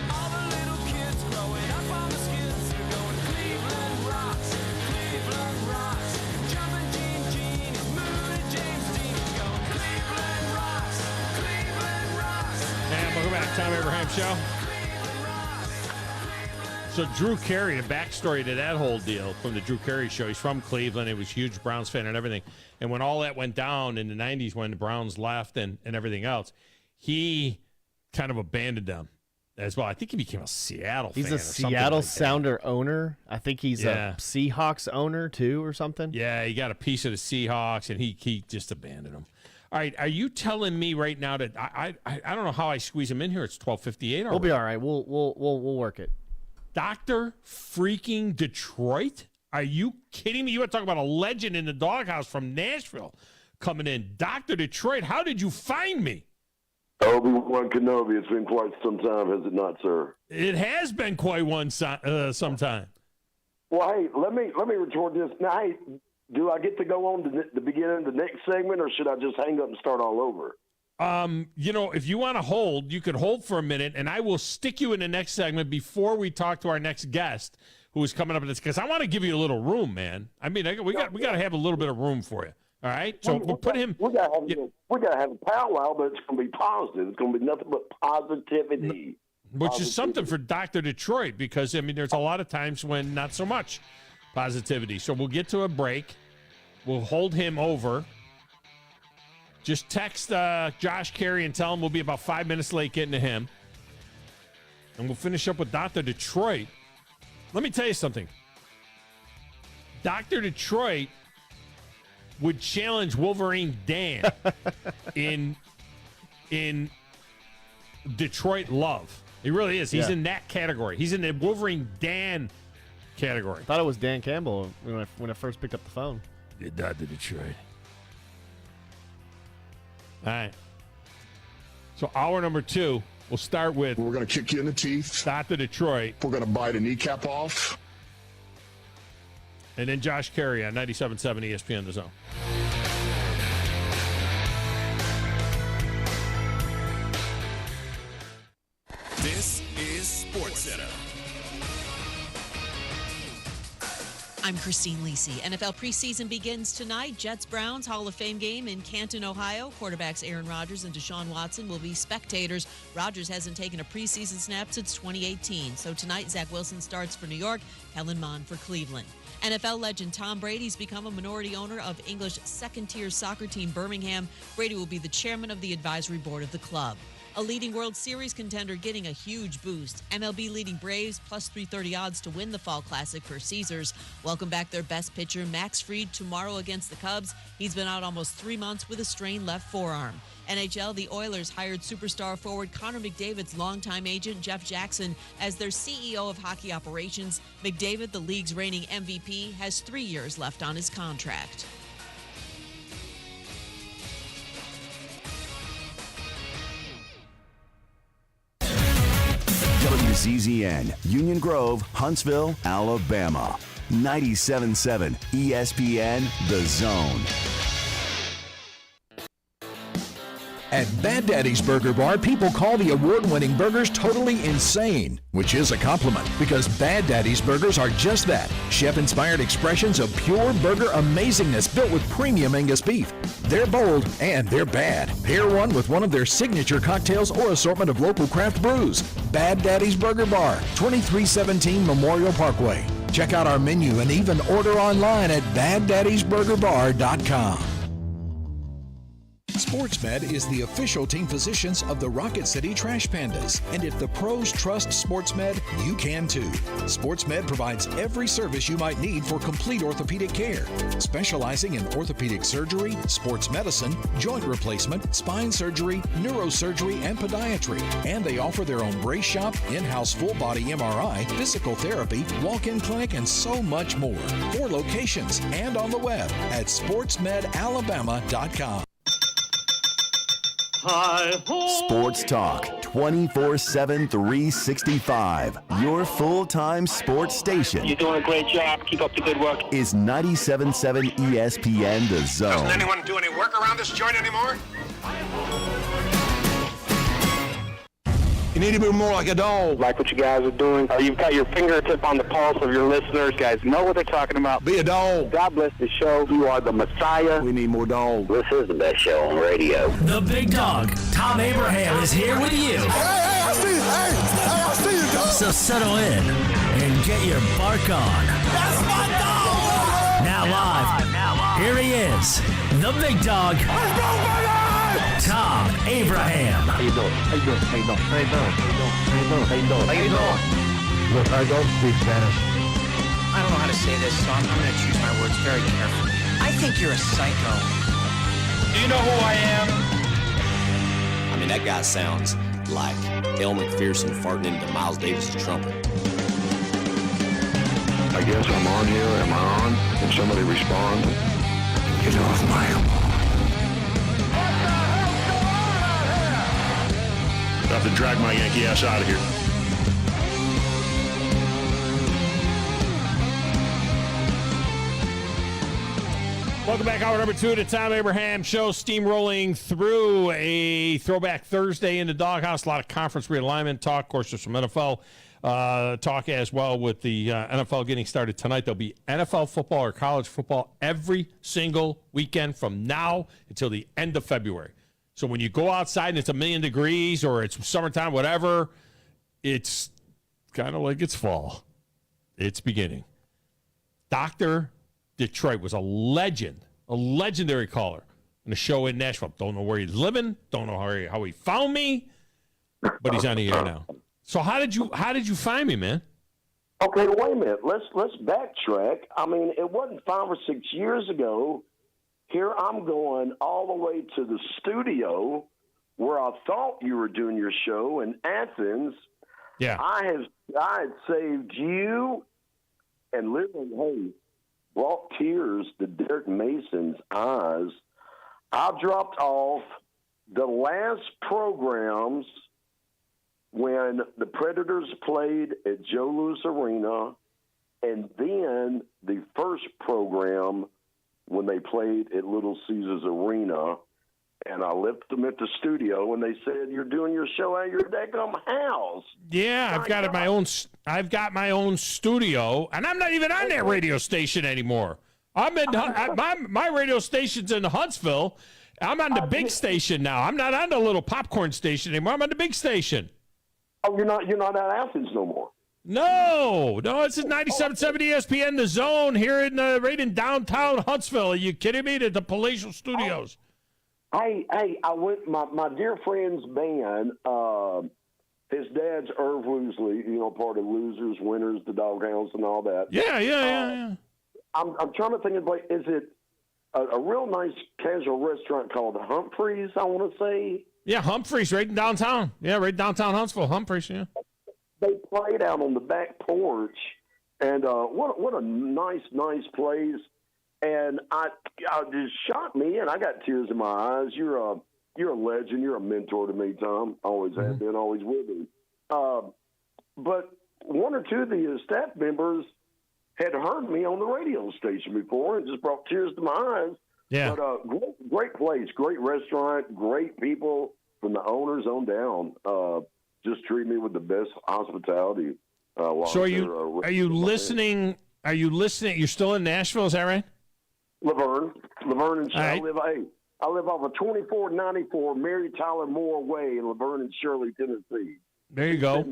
All the little kids growing up on the skids are going Cleveland rocks, Cleveland rocks. Jumping Gene is moving James Dean going Cleveland rocks, Cleveland rocks. And welcome back, Thom Abraham Show. So Drew Carey, the backstory to that whole deal from the Drew Carey Show, he's from Cleveland. He was a huge Browns fan and everything. And when all that went down in the 90s when the Browns left and everything else, he kind of abandoned them as well. I think he became a Seattle fan. He's a Seattle like Sounder owner. I think he's a Seahawks owner too or something. Yeah, he got a piece of the Seahawks, and he just abandoned them. All right, are you telling me right now that I don't know how I squeeze him in here? It's 12:58. We'll be all right. We'll work it. Dr. freaking Detroit? Are you kidding me? You want to talk about a legend in the doghouse from Nashville coming in. Dr. Detroit, how did you find me? Obi-Wan Kenobi, it's been quite some time, has it not, sir? It has been quite some time. Well, hey, let me retort this. Now, hey, do I get to go on to the beginning of the next segment, or should I just hang up and start all over? If you want to hold, you could hold for a minute, and I will stick you in the next segment before we talk to our next guest who is coming up in this, because I want to give you a little room, man. I mean, we got to have a little bit of room for you. All right, so we'll put him. We got to have a powwow, but it's going to be positive. It's going to be nothing but positivity. Which is something for Dr. Detroit, because I mean, there's a lot of times when not so much positivity. So we'll get to a break. We'll hold him over. Just text Josh Carey and tell him we'll be about 5 minutes late getting to him. And we'll finish up with Dr. Detroit. Let me tell you something. Dr. Detroit would challenge Wolverine Dan in Detroit love. He really is. He's Yeah. in that category. He's in the Wolverine Dan category. I thought it was Dan Campbell when I first picked up the phone. Did that to Detroit. All right. So hour number 2, we'll start with. We're going to kick you in the teeth. Start to Detroit. We're going to bite a kneecap off. And then Josh Carey on 97.7 ESPN The Zone. This is SportsCenter. I'm Christine Lisi. NFL preseason begins tonight. Jets-Browns Hall of Fame game in Canton, Ohio. Quarterbacks Aaron Rodgers and Deshaun Watson will be spectators. Rodgers hasn't taken a preseason snap since 2018. So tonight, Zach Wilson starts for New York, Kellen Mond for Cleveland. NFL legend Tom Brady's become a minority owner of English second-tier soccer team Birmingham. Brady will be the chairman of the advisory board of the club. A leading World Series contender getting a huge boost. MLB leading Braves plus 330 odds to win the Fall Classic for Caesars. Welcome back their best pitcher, Max Fried, tomorrow against the Cubs. He's been out almost 3 months with a strained left forearm. NHL, the Oilers hired superstar forward Connor McDavid's longtime agent, Jeff Jackson, as their CEO of hockey operations. McDavid, the league's reigning MVP, has 3 years left on his contract. WZZN, Union Grove, Huntsville, Alabama. 97.7 ESPN The Zone. At Bad Daddy's Burger Bar, people call the award-winning burgers totally insane, which is a compliment because Bad Daddy's Burgers are just that, chef-inspired expressions of pure burger amazingness built with premium Angus beef. They're bold and they're bad. Pair one with one of their signature cocktails or assortment of local craft brews. Bad Daddy's Burger Bar, 2317 Memorial Parkway. Check out our menu and even order online at BadDaddy'sBurgerBar.com. SportsMed is the official team physicians of the Rocket City Trash Pandas. And if the pros trust SportsMed, you can too. SportsMed provides every service you might need for complete orthopedic care, specializing in orthopedic surgery, sports medicine, joint replacement, spine surgery, neurosurgery, and podiatry. And they offer their own brace shop, in-house full-body MRI, physical therapy, walk-in clinic, and so much more. 4 locations and on the web at sportsmedalabama.com. Sports Talk 24/7 365. Your full-time sports station. You're doing a great job. Keep up the good work. Is 97.7 ESPN The Zone. Doesn't anyone do any work around this joint anymore? You need to be more like a dog. Like what you guys are doing. You've got your fingertip on the pulse of your listeners. Guys know what they're talking about. Be a dog. God bless the show. You are the Messiah. We need more dogs. This is the best show on radio. The big dog, Thom Abraham, is here with you. Hey, I see you, dog. So settle in and get your bark on. That's my dog. Now live, here he is, the big dog, Thom Abraham. How you doing? How you doing? How you doing? How you doing? How you doing? How you doing? How you doing? How you doing? Look, I don't speak Spanish. I don't know how to say this, so I'm going to choose my words very carefully. I think you're a psycho. Do you know who I am? I mean, that guy sounds like El McPherson farting into Miles Davis's trumpet. I guess I'm on here. Am I on? Can somebody respond? Get off my lawn. I have to drag my Yankee ass out of here. Welcome back, hour number 2 of the Thom Abraham Show. Steamrolling through a Throwback Thursday in the Doghouse. A lot of conference realignment talk. Of course, there's some NFL talk as well with the NFL getting started tonight. There'll be NFL football or college football every single weekend from now until the end of February. So when you go outside and it's 1,000,000 degrees or it's summertime, whatever, it's kind of like it's fall. It's beginning. Dr. Detroit was a legend, a legendary caller in a show in Nashville. Don't know where he's living. Don't know how he found me, but he's on the air now. So how did you find me, man? Okay, wait a minute. Let's backtrack. I mean, it wasn't 5 or 6 years ago. Here I'm going all the way to the studio where I thought you were doing your show in Athens. Yeah. I had saved you and literally, brought tears to Derek Mason's eyes. I dropped off the last programs when the Predators played at Joe Louis Arena, and then the first program when they played at Little Caesars Arena. And I left them at the studio, and they said, "You're doing your show at your daggum house." Yeah, I've got my own. I've got my own studio, and I'm not even on that radio station anymore. I'm in my radio station's in Huntsville. I'm on the big station now. I'm not on the little popcorn station anymore. I'm on the big station. Oh, you're not at Athens no more. No, this is 97.7 ESPN, The Zone, here in right in downtown Huntsville. Are you kidding me? At the Palatial Studios. Hey, I went, my dear friend's band, his dad's Irv Woosley, part of Losers, Winners, the Doghounds, and all that. Yeah. I'm trying to think of, is it a real nice casual restaurant called Humphreys, I want to say? Yeah, Humphreys, right in downtown. Yeah, right downtown Huntsville, Humphreys, yeah. They played out on the back porch, and what a nice place. And I just shot me, and I got tears in my eyes. You're a legend. You're a mentor to me, Tom. Always have been, always will be. But one or two of the staff members had heard me on the radio station before and just brought tears to my eyes. Yeah. But great place, great restaurant, great people from the owners on down. Just treat me with the best hospitality. So are you listening? Are you listening? You're still in Nashville, is that right? Laverne and Shirley. Right. I live off of 2494 Mary Tyler Moore Way in Laverne and Shirley, Tennessee. There you go.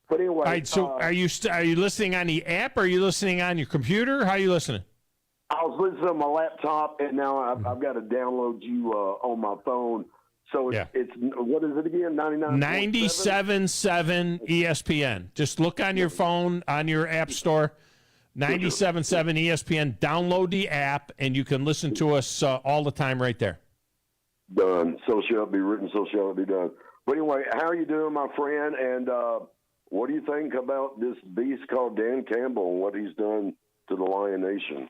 But anyway, all right. So are you listening on the app? Or are you listening on your computer? How are you listening? I was listening on my laptop, and now I've got to download you on my phone. So it's what is it again? 97.7 ESPN. Just look on your phone on your app store. 97.7 ESPN. Download the app, and you can listen to us all the time right there. Done. So shall it be written, so shall it be done. But anyway, how are you doing, my friend? And what do you think about this beast called Dan Campbell and what he's done to the Lion Nation?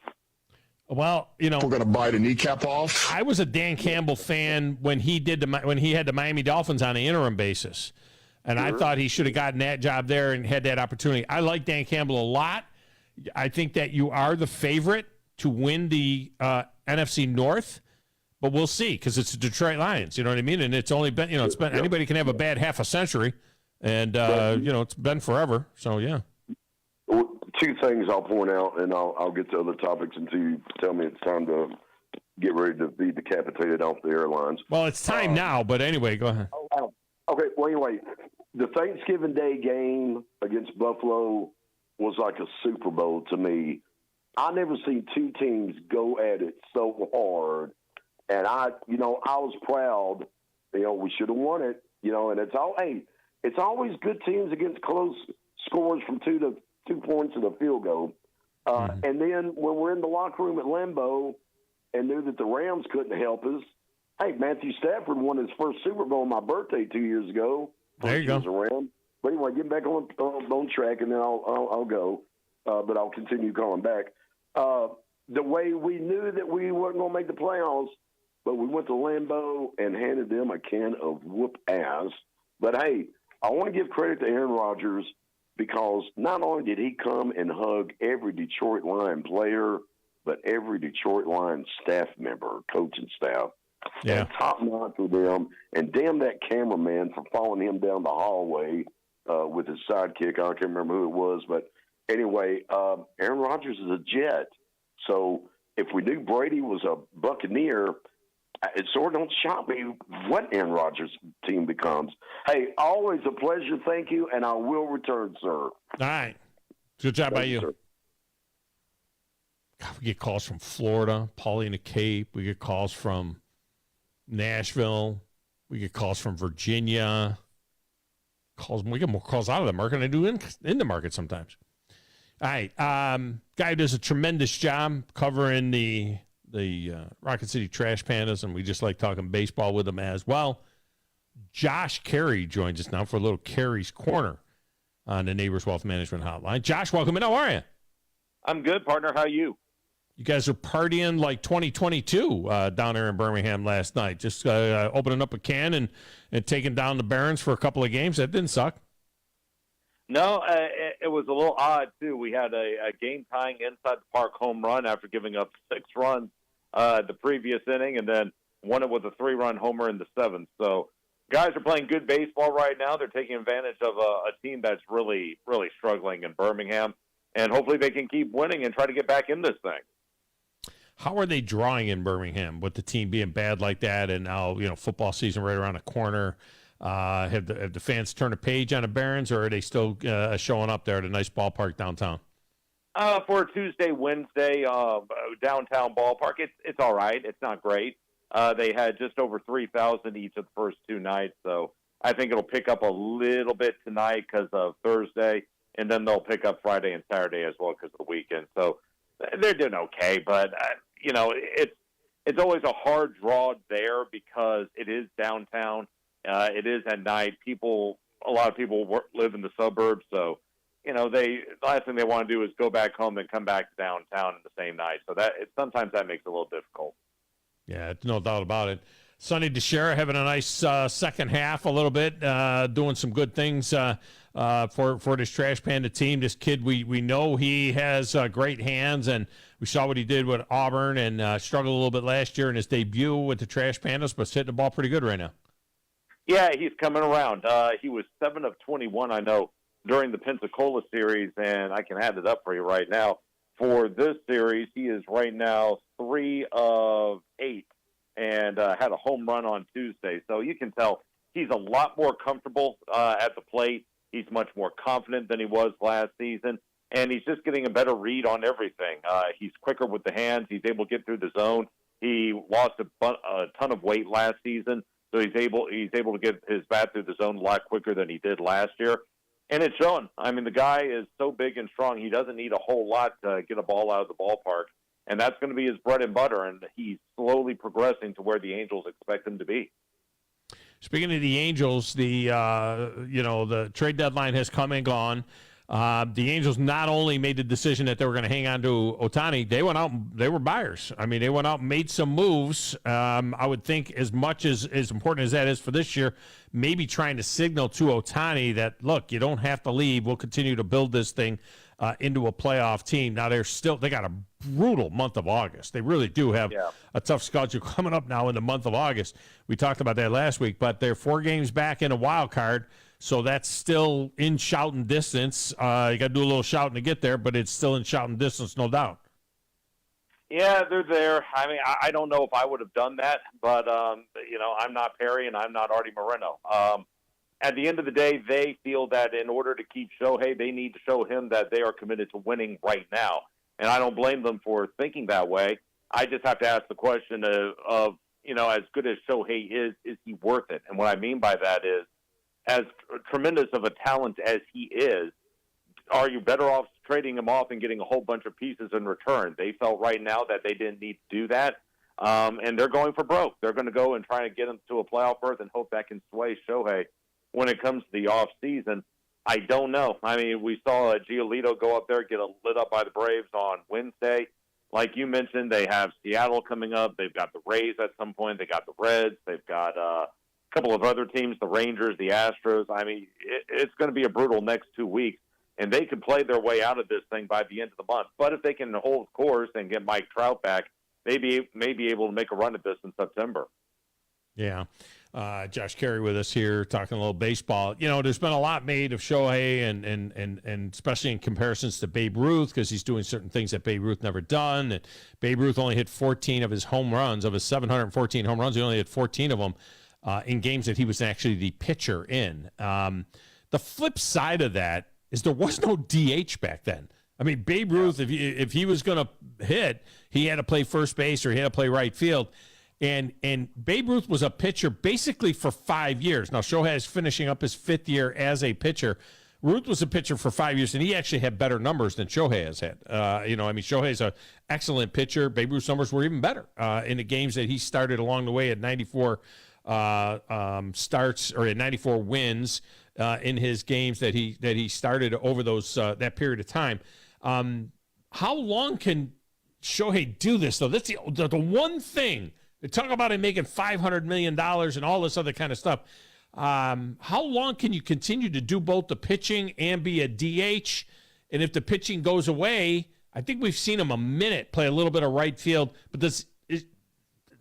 Well, we're going to bite a kneecap off. I was a Dan Campbell fan when he had the Miami Dolphins on an interim basis, and I thought he should have gotten that job there and had that opportunity. I like Dan Campbell a lot. I think that you are the favorite to win the NFC North, but we'll see because it's the Detroit Lions. You know what I mean? And it's only been, it's been anybody can have a bad half a century, and it's been forever. So yeah. Two things I'll point out, and I'll get to other topics until you tell me it's time to get ready to be decapitated off the airlines. Well, it's time now, but anyway, go ahead. Okay, well, anyway, the Thanksgiving Day game against Buffalo was like a Super Bowl to me. I never seen two teams go at it so hard, and I was proud. We should have won it. And it's always good teams against close scores from 2 points and a field goal. And then when we're in the locker room at Lambeau and knew that the Rams couldn't help us, hey, Matthew Stafford won his first Super Bowl on my birthday 2 years ago. There you go. Ram. But anyway, getting back on track, and then I'll go. But I'll continue going back. The way we knew that we weren't going to make the playoffs, but we went to Lambeau and handed them a can of whoop ass. But hey, I want to give credit to Aaron Rodgers, because not only did he come and hug every Detroit Lion player, but every Detroit Lion staff member, coaching staff. Yeah. And top notch for them. And damn that cameraman for following him down the hallway with his sidekick. I can't remember who it was. But anyway, Aaron Rodgers is a Jet. So if we knew Brady was a Buccaneer, it sort of don't shock me what Aaron Rodgers' team becomes. Hey, always a pleasure. Thank you, and I will return, sir. All right. Good job by you. Sir. God, we get calls from Florida, Paulie in the Cape. We get calls from Nashville. We get calls from Virginia. We get more calls out of the market than I do in the market sometimes. All right. Guy does a tremendous job covering the Rocket City Trash Pandas, and we just like talking baseball with him as well. Josh Carey joins us now for a little Carey's Corner on the Neighbors Wealth Management Hotline. Josh, welcome in. How are you? I'm good, partner. How are you? You guys are partying like 2022 down there in Birmingham last night. Just opening up a can and taking down the Barons for a couple of games. That didn't suck. No, it was a little odd, too. We had a game-tying inside-the-park home run after giving up 6 runs the previous inning, and then won it with a 3-run homer in the 7th. So guys are playing good baseball right now. They're taking advantage of a team that's really, really struggling in Birmingham, and hopefully they can keep winning and try to get back in this thing. How are they drawing in Birmingham with the team being bad like that, and now football season right around the corner? Have the fans turned a page on the Barons, or are they still showing up there at a nice ballpark downtown? For a Tuesday, Wednesday downtown ballpark, it's all right. It's not great. They had just over 3,000 each of the first 2 nights, so I think it'll pick up a little bit tonight because of Thursday, and then they'll pick up Friday and Saturday as well because of the weekend. So they're doing okay, but it's always a hard draw there because it is downtown. It is at night. A lot of people live in the suburbs, so the last thing they want to do is go back home and come back to downtown in the same night. So sometimes that makes it a little difficult. Yeah, no doubt about it. Sonny DeShera having a nice second half, a little bit, doing some good things for this Trash Panda team. This kid, we know he has great hands, and we saw what he did with Auburn and struggled a little bit last year in his debut with the Trash Pandas, but hitting the ball pretty good right now. Yeah, he's coming around. He was 7 of 21, I know, during the Pensacola series, and I can add it up for you right now. For this series, he is right now 3 of 8 and had a home run on Tuesday. So you can tell he's a lot more comfortable at the plate. He's much more confident than he was last season, and he's just getting a better read on everything. He's quicker with the hands. He's able to get through the zone. He lost a ton of weight last season, so he's able to get his bat through the zone a lot quicker than he did last year. And it's showing. I mean, the guy is so big and strong, he doesn't need a whole lot to get a ball out of the ballpark. And that's going to be his bread and butter, and he's slowly progressing to where the Angels expect him to be. Speaking of the Angels, the trade deadline has come and gone. The Angels not only made the decision that they were going to hang on to Ohtani, they went out and they were buyers. I mean, they went out and made some moves. I would think as much as important as that is for this year, maybe trying to signal to Ohtani that, look, you don't have to leave. We'll continue to build this thing into a playoff team. Now, they got a brutal month of August. They really do have a tough schedule coming up now in the month of August. We talked about that last week, but they're 4 games back in a wild card. So that's still in shouting distance. You got to do a little shouting to get there, but it's still in shouting distance, no doubt. Yeah, they're there. I mean, I don't know if I would have done that, but, I'm not Perry and I'm not Artie Moreno. At the end of the day, they feel that in order to keep Shohei, they need to show him that they are committed to winning right now. And I don't blame them for thinking that way. I just have to ask the question of as good as Shohei is he worth it? And what I mean by that is, as tremendous of a talent as he is, are you better off trading him off and getting a whole bunch of pieces in return? They felt right now that they didn't need to do that, and they're going for broke. They're going to go and try to get him to a playoff berth and hope that can sway Shohei when it comes to the off season. I don't know. I mean, we saw Giolito go up there, get lit up by the Braves on Wednesday. Like you mentioned, they have Seattle coming up. They've got the Rays at some point. They got the Reds. They've got a couple of other teams, the Rangers, the Astros. I mean, it's going to be a brutal next 2 weeks, and they could play their way out of this thing by the end of the month. But if they can hold course and get Mike Trout back, they may be able to make a run at this in September. Yeah. Josh Carey with us here talking a little baseball. There's been a lot made of Shohei and especially in comparisons to Babe Ruth because he's doing certain things that Babe Ruth never done. And Babe Ruth only hit 14 of his home runs. Of his 714 home runs, he only hit 14 of them in games that he was actually the pitcher in. The flip side of that is there was no DH back then. I mean, Babe Ruth, if he was going to hit, he had to play first base or he had to play right field. And Babe Ruth was a pitcher basically for 5 years. Now, Shohei is finishing up his 5th year as a pitcher. Ruth was a pitcher for 5 years, and he actually had better numbers than Shohei has had. Shohei's an excellent pitcher. Babe Ruth's numbers were even better in the games that he started along the way at 94 starts or 94 wins in his games that he started over those that period of time. How long can Shohei do this, though? That's the one thing. They talk about him making $500 million and all this other kind of stuff. How long can you continue to do both the pitching and be a DH? And if the pitching goes away, I think we've seen him a minute play a little bit of right field. But this is,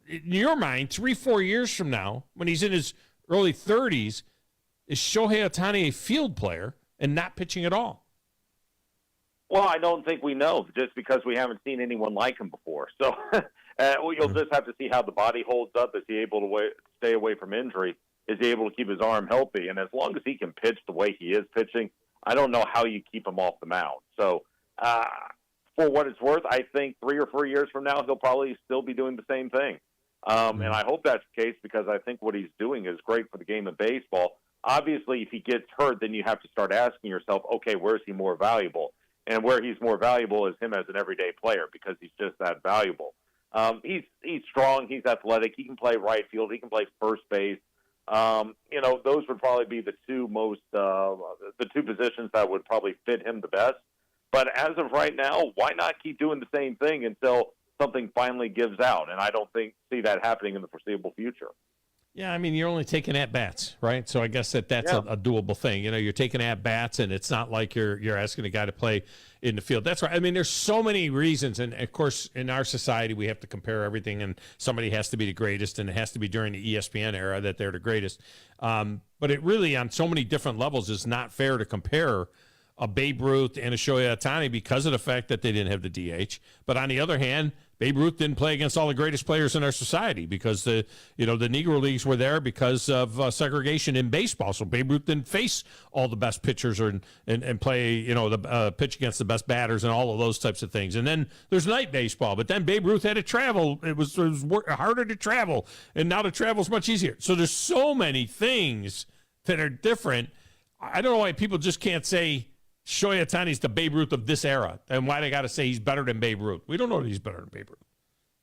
in your mind, 3-4 years from now, when he's in his early 30s, is Shohei Ohtani a field player and not pitching at all? Well, I don't think we know, just because we haven't seen anyone like him before. So you'll just have to see how the body holds up. Is he able to stay away from injury? Is he able to keep his arm healthy? And as long as he can pitch the way he is pitching, I don't know how you keep him off the mound. So for what it's worth, I think 3 or 4 years from now, he'll probably still be doing the same thing. And I hope that's the case, because I think what he's doing is great for the game of baseball. Obviously, if he gets hurt, then you have to start asking yourself, okay, where's he more valuable? And where he's more valuable is him as an everyday player, because he's just that valuable. He's strong. He's athletic. He can play right field. He can play first base. Those would probably be the two positions that would probably fit him the best. But as of right now, why not keep doing the same thing until something finally gives out? And I don't see that happening in the foreseeable future. Yeah, I mean, you're only taking at-bats, right? So I guess that's a doable thing. You're taking at-bats, and it's not like you're asking a guy to play in the field. That's right. I mean, there's so many reasons, and, of course, in our society, we have to compare everything, and somebody has to be the greatest, and it has to be during the ESPN era that they're the greatest. But it really, on so many different levels, is not fair to compare a Babe Ruth and a Shohei Ohtani because of the fact that they didn't have the DH. But on the other hand, Babe Ruth didn't play against all the greatest players in our society because the Negro Leagues were there because of segregation in baseball. So Babe Ruth didn't face all the best pitchers and play, the pitch against the best batters and all of those types of things. And then there's night baseball, but then Babe Ruth had to travel. It was harder to travel, and now the travel's much easier. So there's so many things that are different. I don't know why people just can't say Shohei Ohtani's the Babe Ruth of this era, and why they got to say he's better than Babe Ruth. We don't know that he's better than Babe Ruth.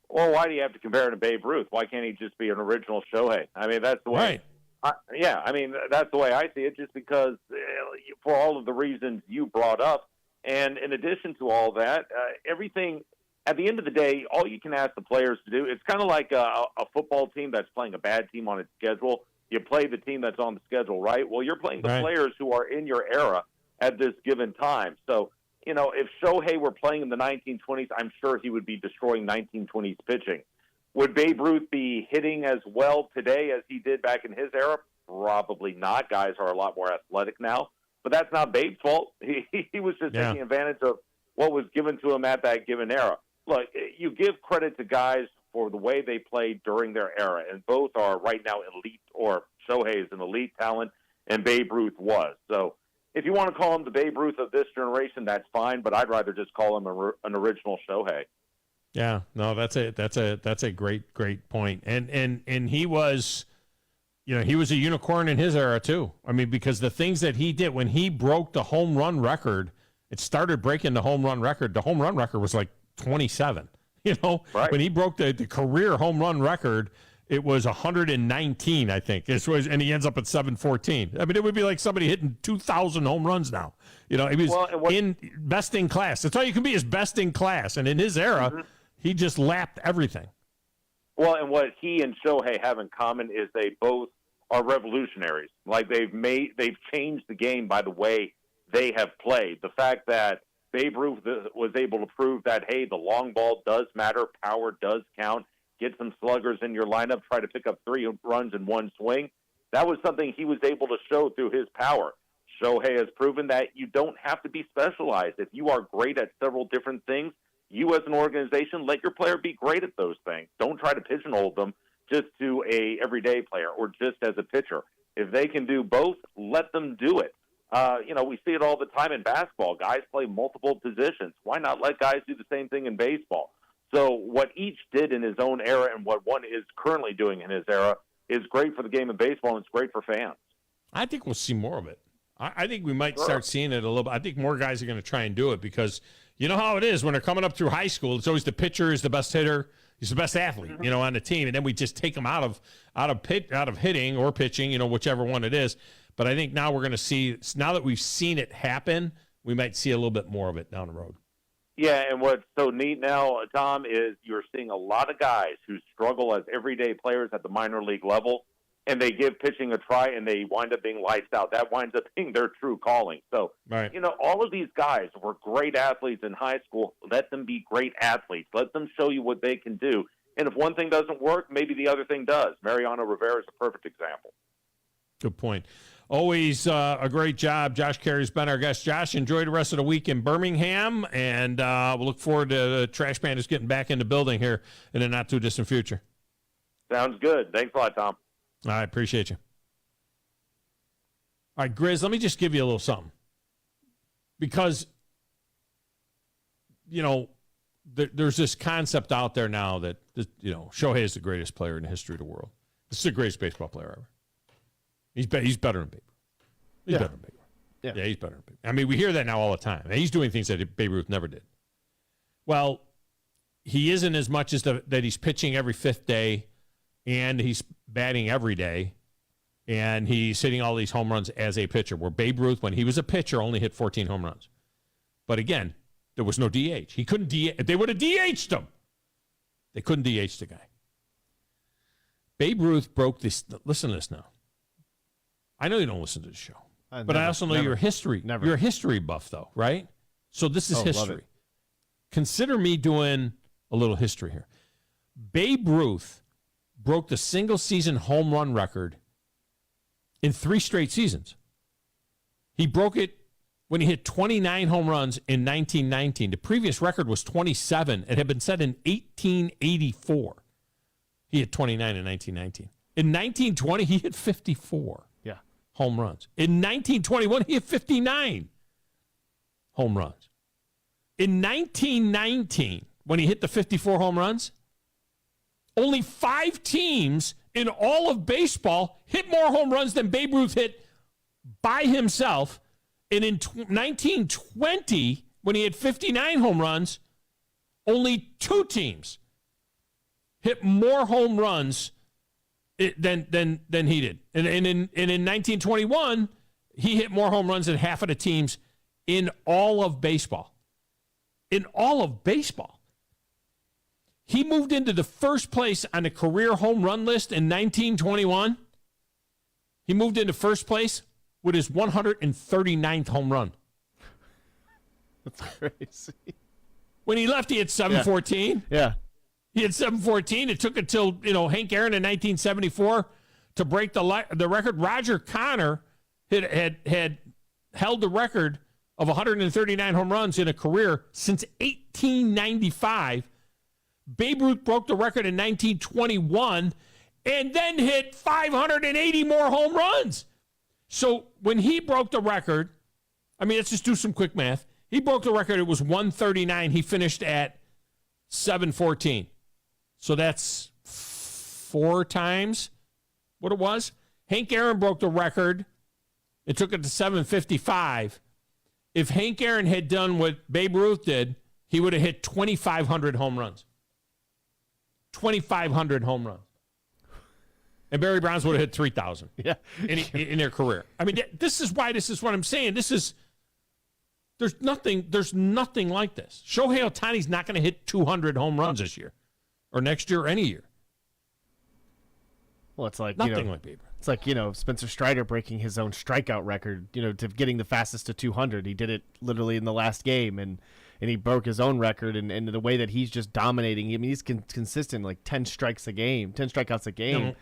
Well, why do you have to compare him to Babe Ruth? Why can't he just be an original Shohei? I mean, that's the way. Right. That's the way I see it, just because for all of the reasons you brought up. And in addition to all that, everything, at the end of the day, all you can ask the players to do, it's kind of like a football team that's playing a bad team on its schedule. You play the team that's on the schedule, right? Well, you're playing the players who are in your era at this given time. So, if Shohei were playing in the 1920s, I'm sure he would be destroying 1920s pitching. Would Babe Ruth be hitting as well today as he did back in his era? Probably not. Guys are a lot more athletic now. But that's not Babe's fault. He was just taking advantage of what was given to him at that given era. Look, you give credit to guys for the way they played during their era, and both are right now elite, or Shohei is an elite talent, and Babe Ruth was. So, if you want to call him the Babe Ruth of this generation, that's fine, but I'd rather just call him an original Shohei. Yeah, no, that's a great point. And he was, he was a unicorn in his era too. I mean, because the things that he did when he broke the home run record, it started breaking the home run record. The home run record was like 27. Right. When he broke the career home run record, it was 119, I think. And he ends up at 714. I mean, it would be like somebody hitting 2,000 home runs now. He was best in class. That's all you can be, is best in class. And in his era, he just lapped everything. Well, and what he and Shohei have in common is they both are revolutionaries. Like, they've changed the game by the way they have played. The fact that Babe Ruth was able to prove that, hey, the long ball does matter, power does count. Get some sluggers in your lineup, try to pick up 3 runs in one swing. That was something he was able to show through his power. Shohei has proven that you don't have to be specialized. If you are great at several different things, you as an organization, let your player be great at those things. Don't try to pigeonhole them just to a everyday player or just as a pitcher. If they can do both, let them do it. We see it all the time in basketball. Guys play multiple positions. Why not let guys do the same thing in baseball? So what each did in his own era and what one is currently doing in his era is great for the game of baseball, and it's great for fans. I think we'll see more of it. I think we might start seeing it a little bit. I think more guys are going to try and do it because you know how it is when they're coming up through high school. It's always the pitcher is the best hitter, He's the best athlete, on the team, and then we just take him out of hitting or pitching, whichever one it is. But I think now we're going to see, now that we've seen it happen, we might see a little bit more of it down the road. Yeah, and what's so neat now, Tom, is you're seeing a lot of guys who struggle as everyday players at the minor league level, and they give pitching a try, and they wind up being lights out. That winds up being their true calling. So, right. All of these guys were great athletes in high school. Let them be great athletes. Let them show you what they can do. And if one thing doesn't work, maybe the other thing does. Mariano Rivera is a perfect example. Good point. Always a great job. Josh Carey's been our guest. Josh, enjoy the rest of the week in Birmingham, and we'll look forward to the Trash Pandas getting back in the building here in the not-too-distant future. Sounds good. Thanks a lot, Tom. All right, appreciate you. All right, Grizz, let me just give you a little something. Because, there's this concept out there now that, Shohei is the greatest player in the history of the world. This is the greatest baseball player ever. He's better than Babe Ruth. He's better than Babe Ruth. Yeah, he's better than Babe Ruth. I mean, we hear that now all the time. And he's doing things that Babe Ruth never did. Well, he isn't as much as that he's pitching every fifth day and he's batting every day and he's hitting all these home runs as a pitcher, where Babe Ruth, when he was a pitcher, only hit 14 home runs. But again, there was no DH. He couldn't DH. They would have DH'd him. They couldn't DH the guy. Babe Ruth broke this. Listen to this now. I know you don't listen to the show, but I also know you're a history. You're a history buff, though, right? So this is history. Consider me doing a little history here. Babe Ruth broke the single-season home run record in 3 straight seasons. He broke it when he hit 29 home runs in 1919. The previous record was 27. It had been set in 1884. He hit 29 in 1919. In 1920, he hit 54. Home runs. In 1921, he hit 59 home runs. In 1919, when he hit the 54 home runs, only 5 teams in all of baseball hit more home runs than Babe Ruth hit by himself. And in 1920, when he had 59 home runs, only 2 teams hit more home runs than he did. And in 1921, he hit more home runs than half of the teams in all of baseball. In all of baseball. He moved into the first place on the career home run list in 1921. He moved into first place with his 139th home run. That's crazy. When he left, he had 714. Yeah. He had 714. It took until, Hank Aaron in 1974 to break the record. Roger Connor had held the record of 139 home runs in a career since 1895. Babe Ruth broke the record in 1921 and then hit 580 more home runs. So when he broke the record, let's just do some quick math. He broke the record. It was 139. He finished at 714. So that's 4 times what it was. Hank Aaron broke the record. It took it to 755. If Hank Aaron had done what Babe Ruth did, he would have hit 2,500 home runs. 2,500 home runs. And Barry Bonds would have hit 3,000 in their career. This is what I'm saying. There's nothing like this. Shohei Ohtani's not going to hit 200 home runs this year. Or next year or any year. Well, it's like, nothing like Babe Ruth. It's like, Spencer Strider breaking his own strikeout record, to getting the fastest to 200. He did it literally in the last game, and he broke his own record. And the way that he's just dominating, he's consistent, like 10 strikeouts a game. No.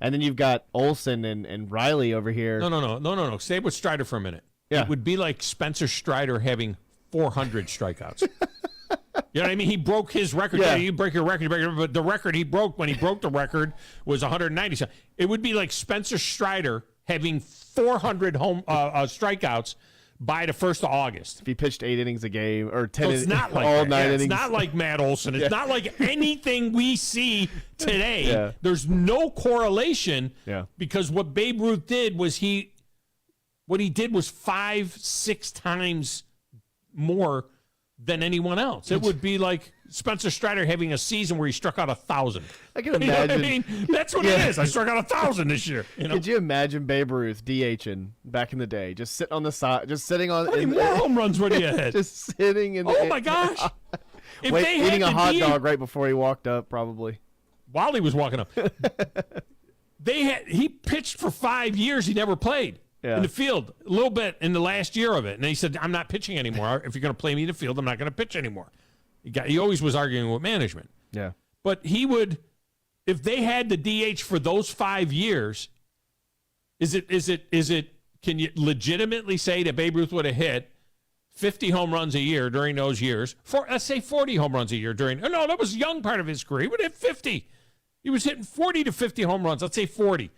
And then you've got Olsen and Riley over here. No. Stay with Strider for a minute. Yeah. It would be like Spencer Strider having 400 strikeouts. You know what I mean? He broke his record. Yeah, you break your record, but the record he broke when he broke the record was 190. It would be like Spencer Strider having 400 strikeouts by the 1st of August. If he pitched 8 innings a game or 10 it's not like all that. 9 innings. It's not like Matt Olson. It's not like anything we see today. Yeah. There's no correlation because what Babe Ruth did was what he did was 5-6 times more than anyone else. It would be like Spencer Strider having a season where he struck out 1,000. I can imagine. You know what I mean? That's what it is. I struck out 1,000 this year. You know? Could you imagine Babe Ruth DHing back in the day, just sitting on the side, just sitting on? How many more home runs would he have had? Just sitting in. Oh my gosh! If they had eating a hot DH dog right before he walked up, probably. While he was walking up, he pitched for 5 years. He never played. In the field, a little bit in the last year of it. And he said, I'm not pitching anymore. If you're going to play me in the field, I'm not going to pitch anymore. He always was arguing with management. Yeah. But he would, if they had the DH for those 5 years, can you legitimately say that Babe Ruth would have hit 50 home runs a year during those years? Let's say 40 home runs a year no, that was a young part of his career. He would hit 50. He was hitting 40 to 50 home runs. Let's say 40.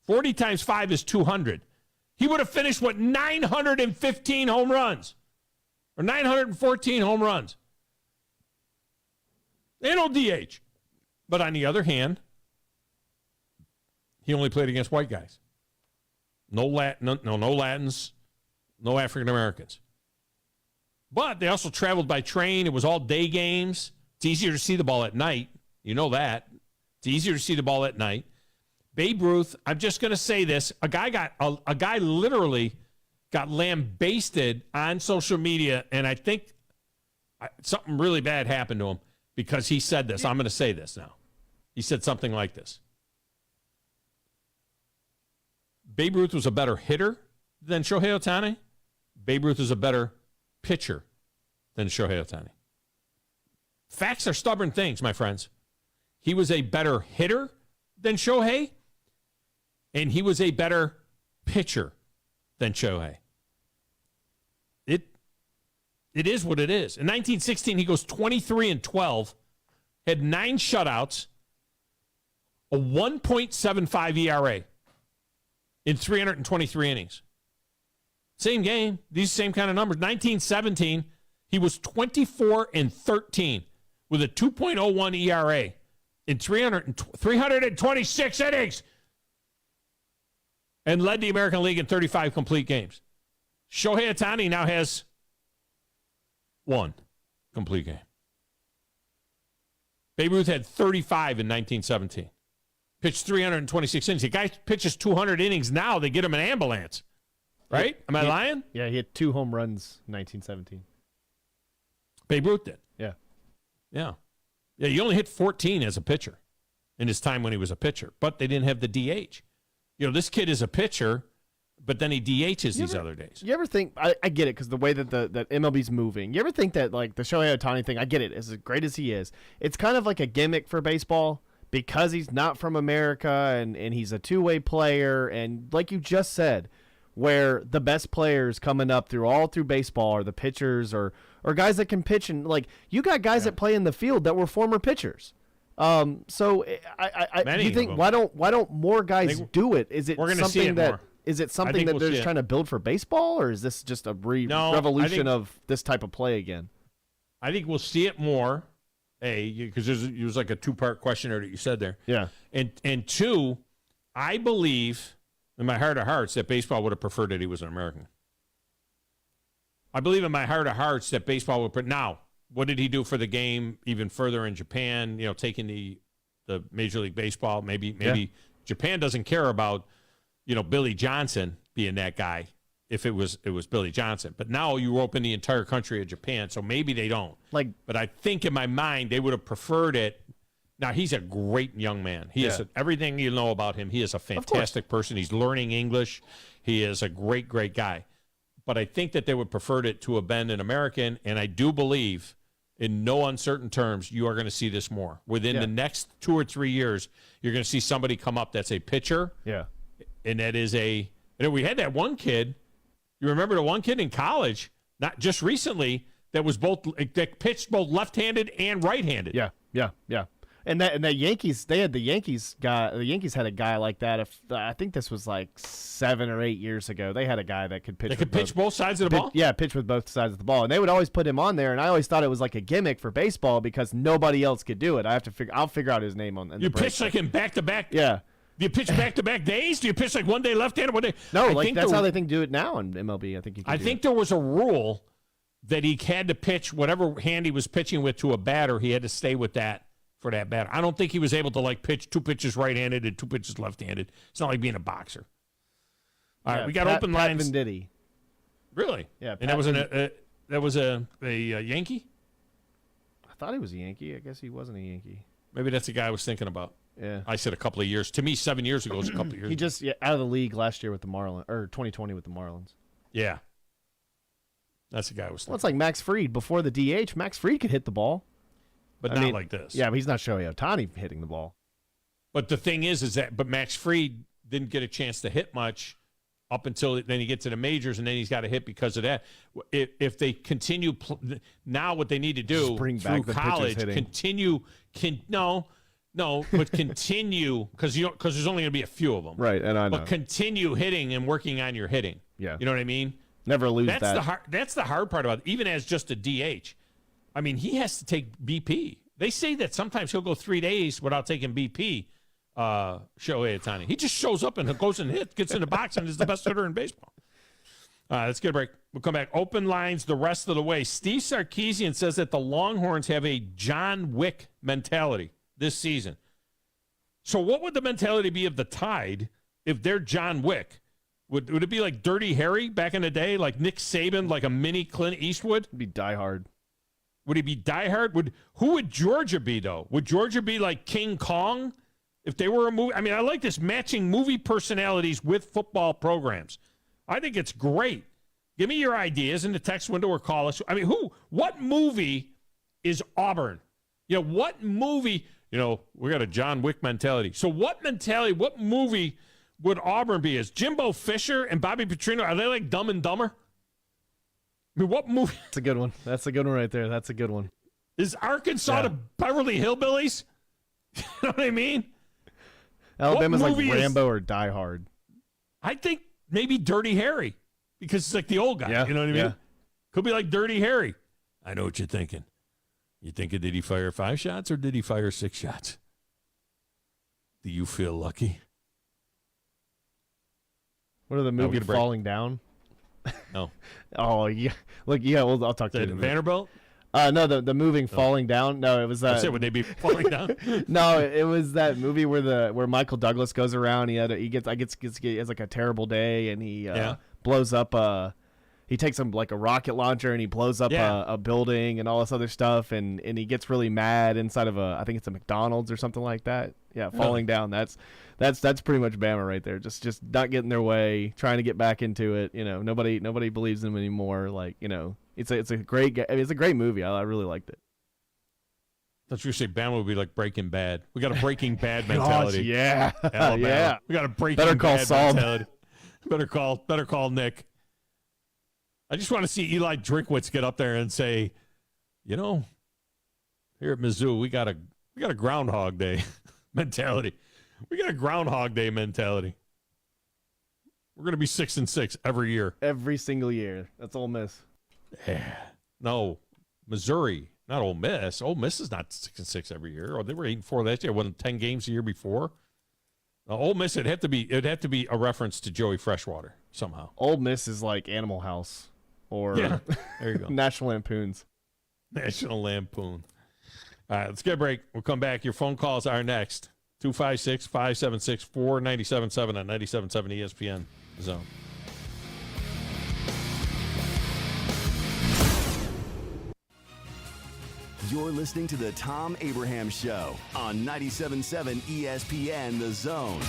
40 times 5 is 200. He would have finished with 915 home runs or 914 home runs. They no DH. But on the other hand, he only played against white guys. No Latins, no African Americans. But they also traveled by train. It was all day games. It's easier to see the ball at night. You know that. It's easier to see the ball at night. Babe Ruth, I'm just going to say this. A guy literally got lambasted on social media, and I think something really bad happened to him because he said this. I'm going to say this now. He said something like this. Babe Ruth was a better hitter than Shohei Ohtani. Babe Ruth was a better pitcher than Shohei Ohtani. Facts are stubborn things, my friends. He was a better hitter than Shohei, and he was a better pitcher than Shohei. It is what it is. In 1916, he goes 23-12, had 9 shutouts, a 1.75 ERA in 323 innings. Same game, these same kind of numbers. 1917, he was 24-13 with a 2.01 ERA in 326 innings and led the American League in 35 complete games. Shohei Ohtani now has 1 complete game. Babe Ruth had 35 in 1917. Pitched 326 innings. The guy pitches 200 innings now. They get him an ambulance. Right? Am I lying? Yeah, he had 2 home runs in 1917. Babe Ruth did. Yeah. Yeah. Yeah, he only hit 14 as a pitcher in his time when he was a pitcher. But they didn't have the DH. You know, this kid is a pitcher, but then he DHs these other days. You ever think, I get it, because the way that that MLB's moving, you ever think that, like, the Shohei Ohtani thing, I get it, as great as he is, it's kind of like a gimmick for baseball because he's not from America and he's a two-way player, and like you just said, where the best players coming up through baseball are the pitchers or guys that can pitch, and like you got guys that play in the field that were former pitchers. So you think why don't more guys do it? Is it something that is it something that they're just trying to build for baseball, or is this just a revolution of this type of play again? I think we'll see it more. Because it was like a 2-part question that you said there. Yeah, and 2, I believe in my heart of hearts that baseball would have preferred that he was an American. I believe in my heart of hearts that baseball would. Now, what did he do for the game even further in Japan? You know, taking the Major League Baseball. Maybe Japan doesn't care about, you know, Billy Johnson being that guy if it was Billy Johnson. But now you open the entire country of Japan, so maybe they don't. But I think in my mind they would have preferred it. Now, he's a great young man. He is everything you know about him. He is a fantastic person. He's learning English. He is a great, great guy. But I think that they would prefer it to have been an American, and I do believe in no uncertain terms you are going to see this more. Within the next 2 or 3 years, you're going to see somebody come up that's a pitcher. Yeah. And that is we had that one kid. You remember the one kid in college, not just recently, that pitched both left-handed and right-handed. Yeah. And that Yankees, they had the Yankees guy. The Yankees had a guy like that. I think this was like 7 or 8 years ago. They had a guy that could pitch. That could pitch both sides of the ball. Yeah, pitch with both sides of the ball, and they would always put him on there. And I always thought it was like a gimmick for baseball because nobody else could do it. I'll figure out his name on. You pitch like in back-to-back. Yeah. Do you pitch back-to-back days? Do you pitch like one day left-handed, one day? No, that's how they do it now in MLB. I think you can. I think there was a rule that he had to pitch whatever hand he was pitching with to a batter. He had to stay with that for that batter. I don't think he was able to pitch 2 pitches right-handed and 2 pitches left-handed. It's not like being a boxer. All right, we got open lines. Pat Venditti. Really? Yeah. And that was a Yankee? I thought he was a Yankee. I guess he wasn't a Yankee. Maybe that's the guy I was thinking about. Yeah. I said a couple of years. To me, 7 years ago was a couple of years. He just out of the league last year with the Marlins, or 2020 with the Marlins. Yeah. That's the guy I was thinking. Well, it's like Max Fried. Before the DH, Max Fried could hit the ball. But not like this. Yeah, but he's not Shohei Ohtani hitting the ball. But the thing is that Max Fried didn't get a chance to hit much up until then he gets to the majors, and then he's got to hit because of that. If they continue now, what they need to do bring through back the college, pitchers hitting. continue because there's only going to be a few of them, right? And I know, but continue hitting and working on your hitting. Yeah, you know what I mean. Never lose that's that. That's the hard part about it. Even as just a DH. I mean, he has to take BP. They say that sometimes he'll go 3 days without taking BP. Shohei Ohtani. He just shows up and goes and gets in the box, and is the best hitter in baseball. Let's get a break. We'll come back. Open lines the rest of the way. Steve Sarkisian says that the Longhorns have a John Wick mentality this season. So what would the mentality be of the Tide if they're John Wick? Would it be like Dirty Harry back in the day, like Nick Saban, like a mini Clint Eastwood? It'd be Die Hard. Would he be Die Hard? Who would Georgia be, though? Would Georgia be like King Kong if they were a movie? I mean, I like this matching movie personalities with football programs. I think it's great. Give me your ideas in the text window or call us. I mean, what movie is Auburn? What movie, we got a John Wick mentality. So what movie would Auburn be? Is Jimbo Fisher and Bobby Petrino, are they like Dumb and Dumber? I mean, what movie? That's a good one. That's a good one right there. That's a good one. Is Arkansas the Beverly Hillbillies? You know what I mean? Alabama's like Rambo or Die Hard. I think maybe Dirty Harry because it's like the old guy. Yeah, you know what I mean? yeah. Could be like Dirty Harry. I know what you're thinking. You thinking, did he fire 5 shots or did he fire 6 shots? Do you feel lucky? What are the movie Falling Down? No. Oh, yeah. Look, yeah, well, I'll talk to you. Vanderbilt? No, the moving Falling Down. No, it was that. That's it. Would they be falling down? No, it was that movie where Michael Douglas goes around. He has like a terrible day, and he blows up he takes like a rocket launcher and he blows up a building and all this other stuff, and he gets really mad inside of I think it's a McDonald's or something like that. Yeah, Falling Down. That's pretty much Bama right there. Just not getting their way, trying to get back into it. Nobody believes in him anymore. Like, it's a great movie. I really liked it. That's what you say. Bama would be like Breaking Bad. We got a Breaking Bad mentality. Gosh, yeah, yeah. We got a Breaking Bad mentality. Better call Nick. I just want to see Eli Drinkwitz get up there and say, here at Mizzou, we got a Groundhog Day mentality. We got a Groundhog Day mentality. We're going to be 6-6 every year. Every single year. That's Ole Miss. Yeah. No, Missouri, not Ole Miss. Ole Miss is not 6-6 every year. Or they were 8-4 last year. Won 10 games the year before. Ole Miss, it'd have to be a reference to Joey Freshwater somehow. Ole Miss is like Animal House or there you go. National Lampoons. National Lampoon. All right, let's get a break. We'll come back. Your phone calls are next. 256-576-4977 on 97.7 ESPN Zone. You're listening to the Thom Abraham Show on 97.7 ESPN The Zone.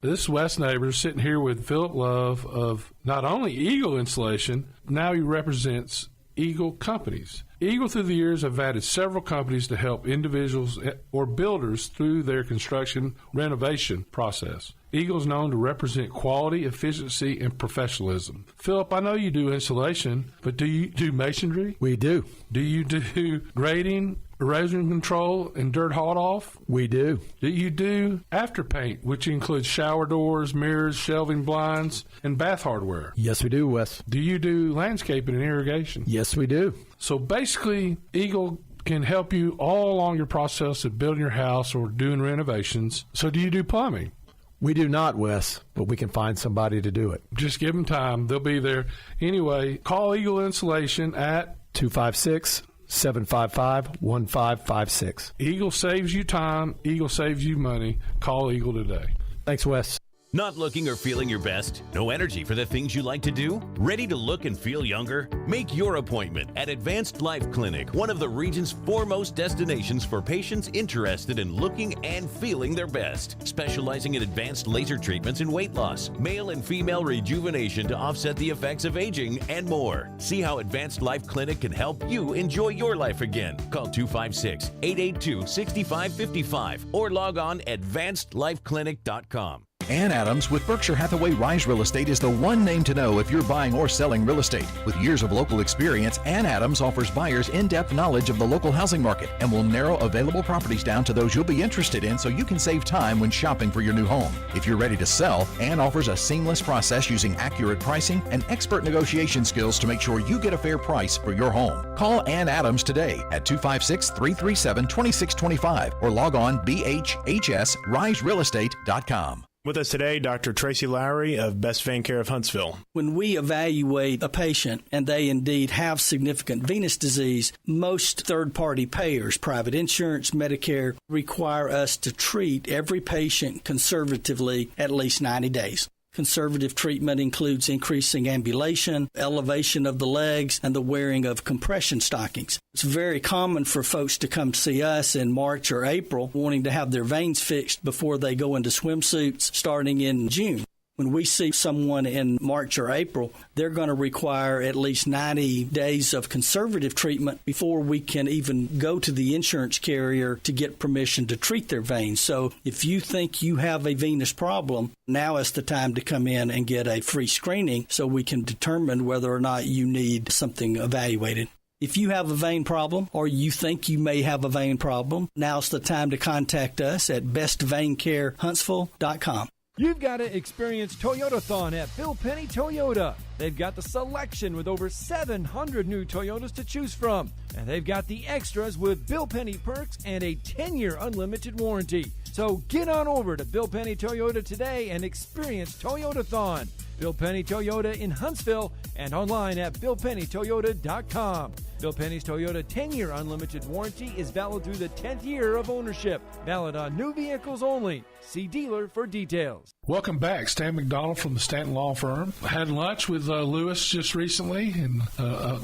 This is Wes Neighbors sitting here with Philip Love of not only Eagle Insulation, now he represents Eagle Companies. Eagle through the years have added several companies to help individuals or builders through their construction renovation process. Eagle is known to represent quality, efficiency, and professionalism. Philip, I know you do insulation, but do you do masonry? We do. Do you do grading, erosion control, and dirt hauled off? We do. Do you do after paint, which includes shower doors, mirrors, shelving blinds, and bath hardware? Yes, we do, Wes. Do you do landscaping and irrigation? Yes, we do. So basically, Eagle can help you all along your process of building your house or doing renovations. So do you do plumbing? We do not, Wes, but we can find somebody to do it. Just give them time. They'll be there. Anyway, call Eagle Insulation at 256-755-1556. Eagle saves you time. Eagle saves you money. Call Eagle today. Thanks, Wes. Not looking or feeling your best? No energy for the things you like to do? Ready to look and feel younger? Make your appointment at Advanced Life Clinic, one of the region's foremost destinations for patients interested in looking and feeling their best. Specializing in advanced laser treatments and weight loss, male and female rejuvenation to offset the effects of aging, and more. See how Advanced Life Clinic can help you enjoy your life again. Call 256-882-6555 or log on advancedlifeclinic.com. Ann Adams with Berkshire Hathaway Rise Real Estate is the one name to know if you're buying or selling real estate. With years of local experience, Ann Adams offers buyers in-depth knowledge of the local housing market and will narrow available properties down to those you'll be interested in so you can save time when shopping for your new home. If you're ready to sell, Ann offers a seamless process using accurate pricing and expert negotiation skills to make sure you get a fair price for your home. Call Ann Adams today at 256-337-2625 or log on bhhsriserealestate.com. With us today, Dr. Tracy Lowry of Best Vein Care of Huntsville. When we evaluate a patient and they indeed have significant venous disease, most third-party payers, private insurance, Medicare, require us to treat every patient conservatively at least 90 days. Conservative treatment includes increasing ambulation, elevation of the legs, and the wearing of compression stockings. It's very common for folks to come see us in March or April wanting to have their veins fixed before they go into swimsuits starting in June. When we see someone in March or April, they're going to require at least 90 days of conservative treatment before we can even go to the insurance carrier to get permission to treat their veins. So if you think you have a venous problem, now is the time to come in and get a free screening so we can determine whether or not you need something evaluated. If you have a vein problem or you think you may have a vein problem, now's the time to contact us at bestveincarehuntsville.com. You've got to experience Toyotathon at Bill Penny Toyota. They've got the selection with over 700 new Toyotas to choose from. And they've got the extras with Bill Penny perks and a 10-year unlimited warranty. So get on over to Bill Penny Toyota today and experience Toyotathon. Bill Penny Toyota in Huntsville and online at BillPennyToyota.com. Bill Penny's Toyota 10-year unlimited warranty is valid through the 10th year of ownership. Valid on new vehicles only. See dealer for details. Welcome back. Stan McDonald from the Stanton Law Firm. I had lunch with Lewis just recently and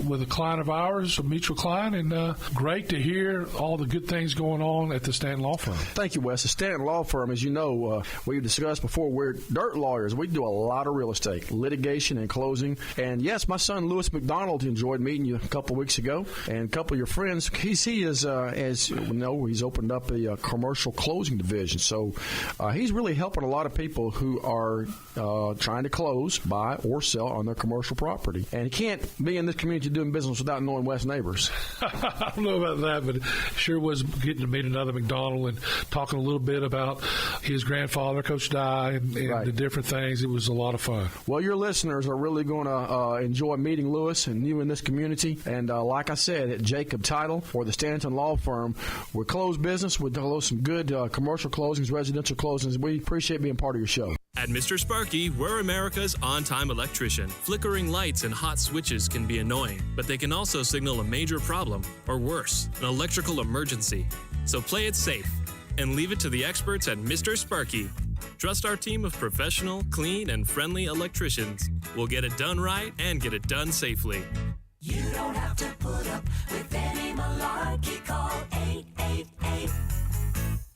with a client of ours, a mutual client, and great to hear all the good things going on at the Stanton Law Firm. Thank you, Wes. The Stanton Law Firm, as you know, we've discussed before, we're dirt lawyers. We do a lot of real estate, litigation and closing. And yes, my son Lewis McDonald enjoyed meeting you a couple of weeks ago, and a couple of your friends. He is, as you know, he's opened up a commercial closing division. So he's really helping a lot of people who are trying to close, buy, or sell on their commercial property. And you can't be in this community doing business without knowing Wes neighbors. I don't know about that, but it sure was getting to meet another McDonald and talking a little bit about his grandfather, Coach Dye, and right. The different things. It was a lot of fun. Well, your listeners are really going to enjoy meeting Lewis and you in this community. And like I said, at Jacob Title or the Stanton Law Firm, we close business. We do some good commercial closings, residential closings. We appreciate being part of your show. At Mr. Sparky, we're America's on-time electrician. Flickering lights and hot switches can be annoying, but they can also signal a major problem, or worse, an electrical emergency. So play it safe and leave it to the experts at Mr. Sparky. Trust our team of professional, clean, and friendly electricians. We'll get it done right and get it done safely. You don't have to put up with any malarkey. Call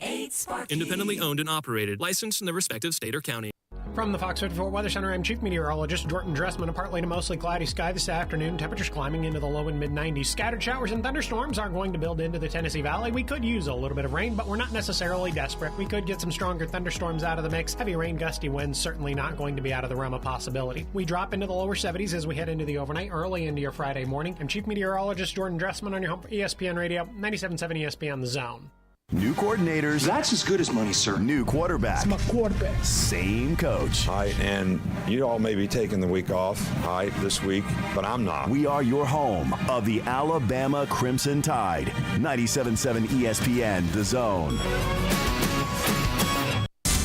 888-8-SPARKY. Independently owned and operated, licensed in the respective state or county. From the Fox 54 Weather Center, I'm Chief Meteorologist Jordan Dressman. A partly to mostly cloudy sky this afternoon. Temperatures climbing into the low and mid-90s. Scattered showers and thunderstorms are going to build into the Tennessee Valley. We could use a little bit of rain, but we're not necessarily desperate. We could get some stronger thunderstorms out of the mix. Heavy rain, gusty winds, certainly not going to be out of the realm of possibility. We drop into the lower 70s as we head into the overnight, early into your Friday morning. I'm Chief Meteorologist Jordan Dressman on your home for ESPN Radio, 97.7 ESPN The Zone. New coordinators. That's as good as money, sir. New quarterback. It's my quarterback. Same coach. All right, and you all may be taking the week off, all right, this week, but I'm not. We are your home of the Alabama Crimson Tide. 97.7 ESPN, The Zone.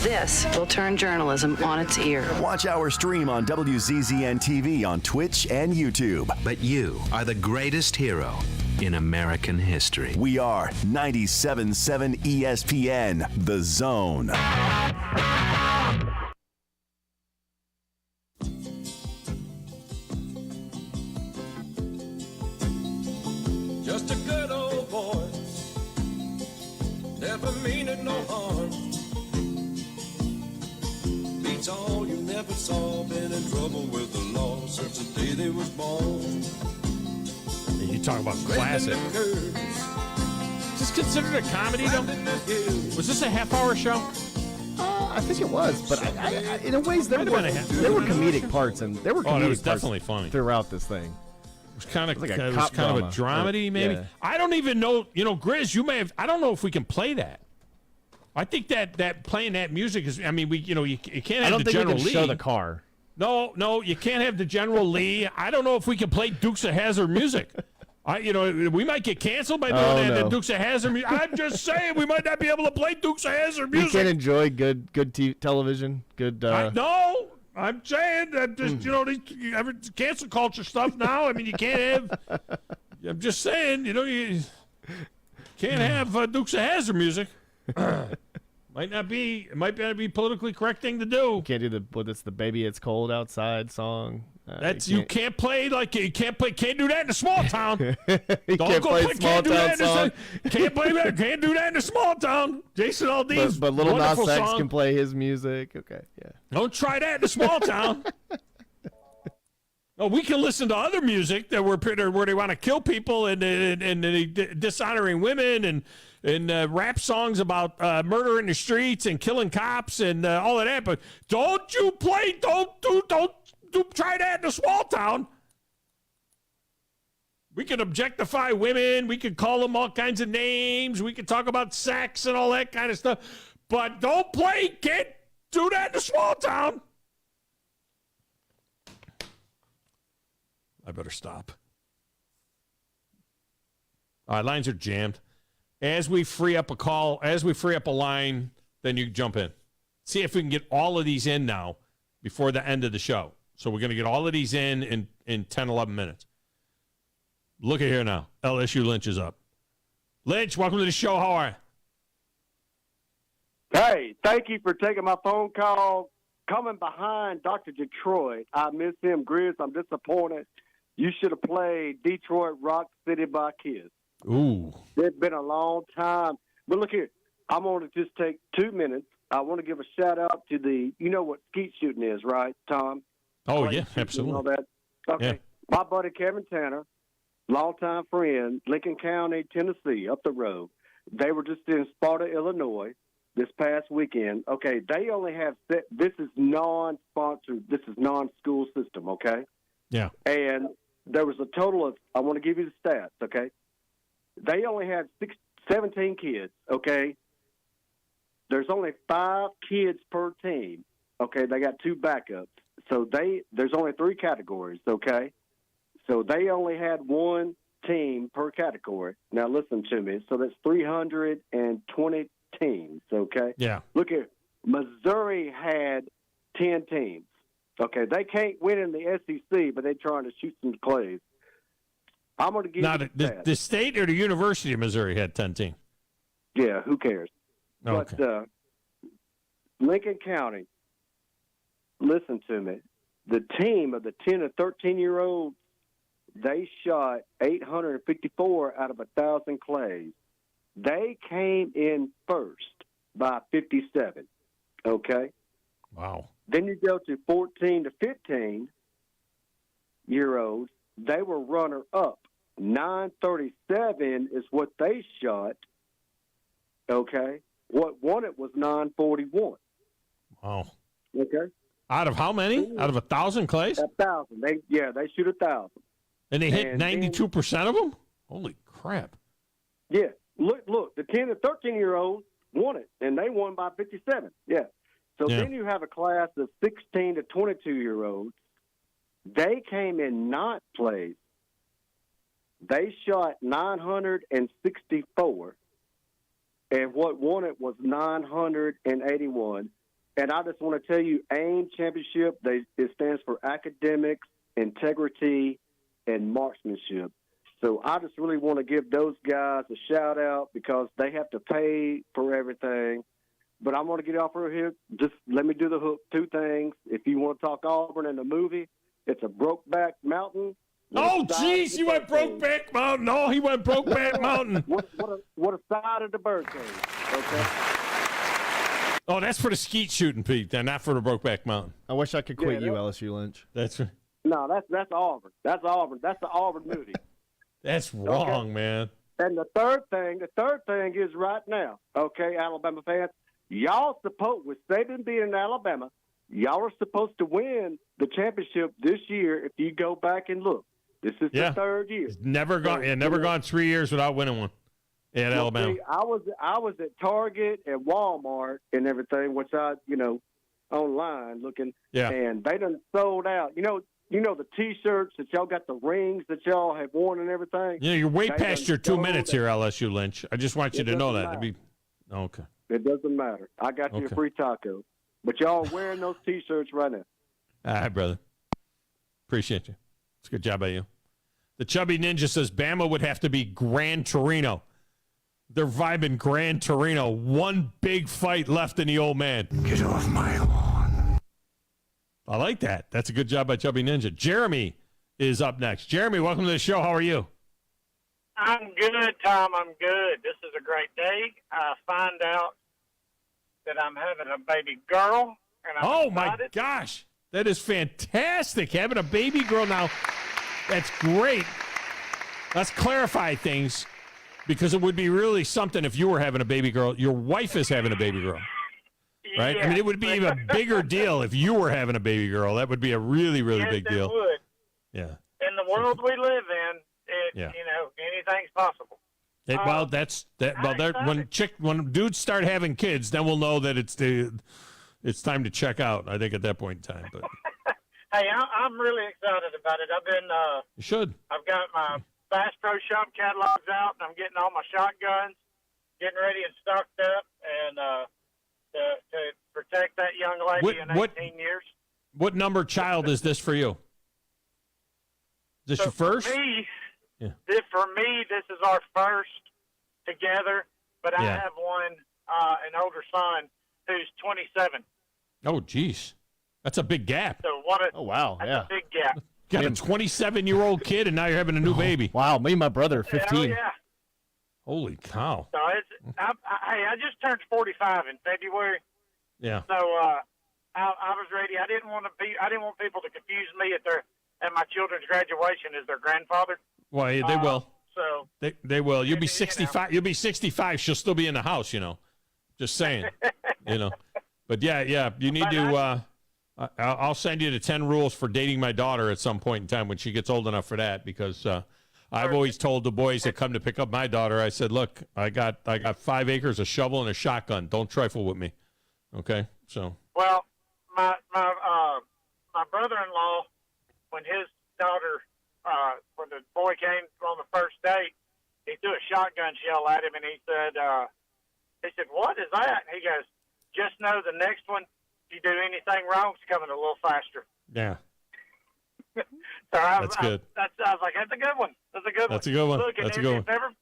This will turn journalism on its ear. Watch our stream on WZZN TV on Twitch and YouTube. But you are the greatest hero in American history. We are 97.7 ESPN, The Zone. Just a good old boy, never meaning no harm. Beats all you never saw, been in trouble with the law since the day they was born. You talk about classic. Is this considered a comedy, though? Was this a half-hour show? I think it was, but I in a ways there were comedic parts, and there were comedic it was parts definitely funny throughout this thing. It was kind of like a dramedy, maybe. Yeah. I don't even know. Grizz, you may have. I don't know if we can play that. I think that playing that music is. I mean, you can't have the General Lee. Show the car. No, you can't have the General Lee. I don't know if we can play Dukes of Hazzard music. We might get canceled by doing that. The Dukes of Hazzard music. I'm just saying, we might not be able to play Dukes of Hazzard music. You can't enjoy good television. Good. No, I'm saying that just these cancel culture stuff now. I mean, you can't have. I'm just saying, you can't have Dukes of Hazzard music. Might not be politically correct thing to do. You can't do the "Baby It's Cold Outside" song. You can't play can't do that in a small town. You can't play small town song. Can't play that. Can't do that in a small town. Jason Aldean's but Little Nas X song. can play his music. Okay, yeah. Don't try that in a small town. No, we can listen to other music where they want to kill people and dishonoring women and rap songs about murder in the streets and killing cops and all of that. But don't try that in a small town. We can objectify women. We can call them all kinds of names. We can talk about sex and all that kind of stuff. But can't do that in a small town. I better stop. All right, lines are jammed. As we free up a line, then you jump in. See if we can get all of these in now before the end of the show. So we're going to get all of these in 10, 11 minutes. Look at here now. LSU Lynch is up. Lynch, welcome to the show. How are you? Hey, thank you for taking my phone call. Coming behind Dr. Detroit, I miss him. Grizz, I'm disappointed. You should have played Detroit Rock City by Kiss. Ooh. It's been a long time. But look here, I'm going to just take 2 minutes. I want to give a shout-out to you know what skeet shooting is, right, Tom? Oh, yeah, absolutely. All that. Okay. Yeah. My buddy Kevin Tanner, longtime friend, Lincoln County, Tennessee, up the road. They were just in Sparta, Illinois this past weekend. Okay, they only have this is non-sponsored. This is non-school system, okay? Yeah. And there was a total of, I want to give you the stats, okay? They only had 17 kids, okay? There's only 5 kids per team, okay? They got 2 backups. So there's only 3 categories, okay? So they only had 1 team per category. Now listen to me. So that's 320 teams, okay? Yeah. Look here. Missouri had 10 teams. Okay, they can't win in the SEC, but they're trying to shoot some clays. I'm going to give you the state or the University of Missouri had 10 teams? Yeah, who cares? Okay. But Lincoln County, listen to me. The team of the 10 to 13-year-olds, they shot 854 out of 1,000 clays. They came in first by 57, okay? Wow. Then you go to 14 to 15-year-olds. They were runner-up. 937 is what they shot, okay? What won it was 941. Wow. Okay. Out of how many? Out of 1,000 clays? 1,000. They shoot 1,000. And they hit 92% of them? Holy crap. Yeah. Look, the 10 to 13-year-olds won it, and they won by 57. Yeah. So then you have a class of 16 to 22-year-olds. They came in ninth place. They shot 964, and what won it was 981. And I just want to tell you, AIM Championship, it stands for Academics, Integrity, and Marksmanship. So I just really want to give those guys a shout-out because they have to pay for everything. But I'm going to get off right here. Just let me do the hook. 2 things. If you want to talk Auburn in the movie, it's a Brokeback Mountain. Oh, jeez, he went Brokeback Mountain. No, he went Brokeback Mountain. What a side of the birdcage, okay? Oh, that's for the skeet shooting, Pete, then, not for the Brokeback Mountain. I wish I could quit you, LSU Lynch. That's right. No, that's Auburn. That's Auburn. That's the Auburn movie. That's wrong, man. And the third thing is right now, okay, Alabama fans, y'all supposed, with Saban being in Alabama, y'all are supposed to win the championship this year if you go back and look. This is the 3rd year. It's never gone 3 years without winning one at Alabama. See, I was at Target and Walmart and everything, which I, online looking, and they done sold out. You know the T-shirts that y'all got, the rings that y'all have worn and everything? Yeah, you're way past your 2 minutes here, LSU Lynch. I just want you to know that. Okay. It doesn't matter. I got you a free taco. But y'all are wearing those T-shirts right now. All right, brother. Appreciate you. It's a good job by you. The Chubby Ninja says Bama would have to be Gran Torino. They're vibing Gran Torino. One big fight left in the old man. Get off my lawn. I like that. That's a good job by Chubby Ninja. Jeremy is up next. Jeremy, welcome to the show. How are you? I'm good, Tom. I'm good. This is a great day. I find out that I'm having a baby girl. And I'm excited. My gosh. That is fantastic. Having a baby girl now. That's great. Let's clarify things because it would be really something if you were having a baby girl. Your wife is having a baby girl. Right? Yeah. I mean, it would be even a bigger deal if you were having a baby girl. That would be a really, really big deal. It would. Yeah. In the world we live in, anything's possible. When dudes start having kids, then we'll know that it's time to check out. I think at that point in time. But hey, I'm really excited about it. you should. I've got my Bass Pro Shop catalogs out, and I'm getting all my shotguns, getting ready and stocked up, and to protect that young lady in 18 years. What number child is this for you? Is this your first? For me, this is our first together, but I have an older son who's 27. Oh, geez. That's a big gap. So that's a big gap. Got a 27-year-old kid, and now you're having a new baby. Wow, me and my brother are 15. Hell yeah. Holy cow. So I just turned 45 in February. Yeah. So I was ready. I didn't want people to confuse me at my children's graduation as their grandfather. Well, they will. So they will. You'll be 65. You'll be 65. She'll still be in the house. Just saying. But yeah. You need to. I'll send you the 10 rules for dating my daughter at some point in time when she gets old enough for that. Because I've always told the boys that come to pick up my daughter, I said, look, I got 5 acres, a shovel, and a shotgun. Don't trifle with me. Okay. So. Well, my brother-in-law, when his daughter. When the boy came on the first date, he threw a shotgun shell at him, and he said, "What is that?" And he goes, "Just know the next one, if you do anything wrong, it's coming a little faster." Yeah. That's good. I was like, "That's a good one. That's a good one." That's a good one. Look, That's a good one.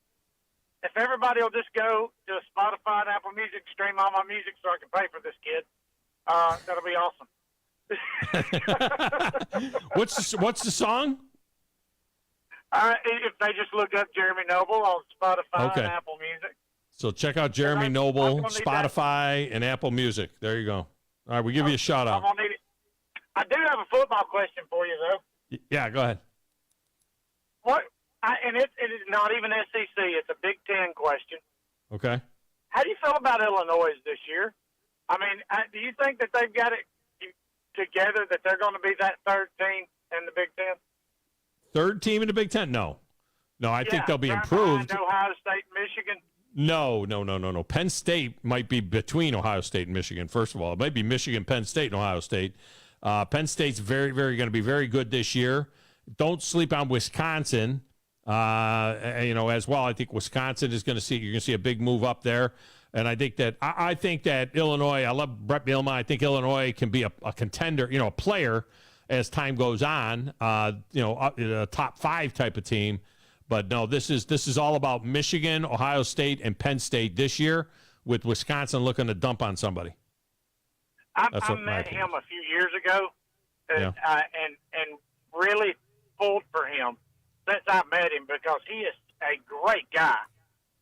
If everybody will just go to Spotify and Apple Music, stream all my music, so I can pay for this kid, that'll be awesome. What's the song? If they just look up Jeremy Noble on Spotify and Apple Music. So check out Jeremy Noble, Spotify, and Apple Music. There you go. All right, we give you a shout out. I do have a football question for you, though. Yeah, go ahead. And it is not even SEC. It's a Big Ten question. Okay. How do you feel about Illinois this year? I mean, do you think that they've got it together, that they're going to be that third team in the Big Ten? Third team in the Big Ten? No, I think they'll be improved. Ohio State, Michigan. No. Penn State might be between Ohio State and Michigan. First of all, it might be Michigan, Penn State, and Ohio State. Penn State's very, very going to be very good this year. Don't sleep on Wisconsin. As well. I think Wisconsin is going to see. You're going to see a big move up there. And I think that Illinois. I love Brett Bielema. I think Illinois can be a contender, a player as time goes on. A top 5 type of team. But no, this is all about Michigan, Ohio State, and Penn State this year, with Wisconsin looking to dump on somebody. I met him a few years ago, and really pulled for him since I met him because he is a great guy.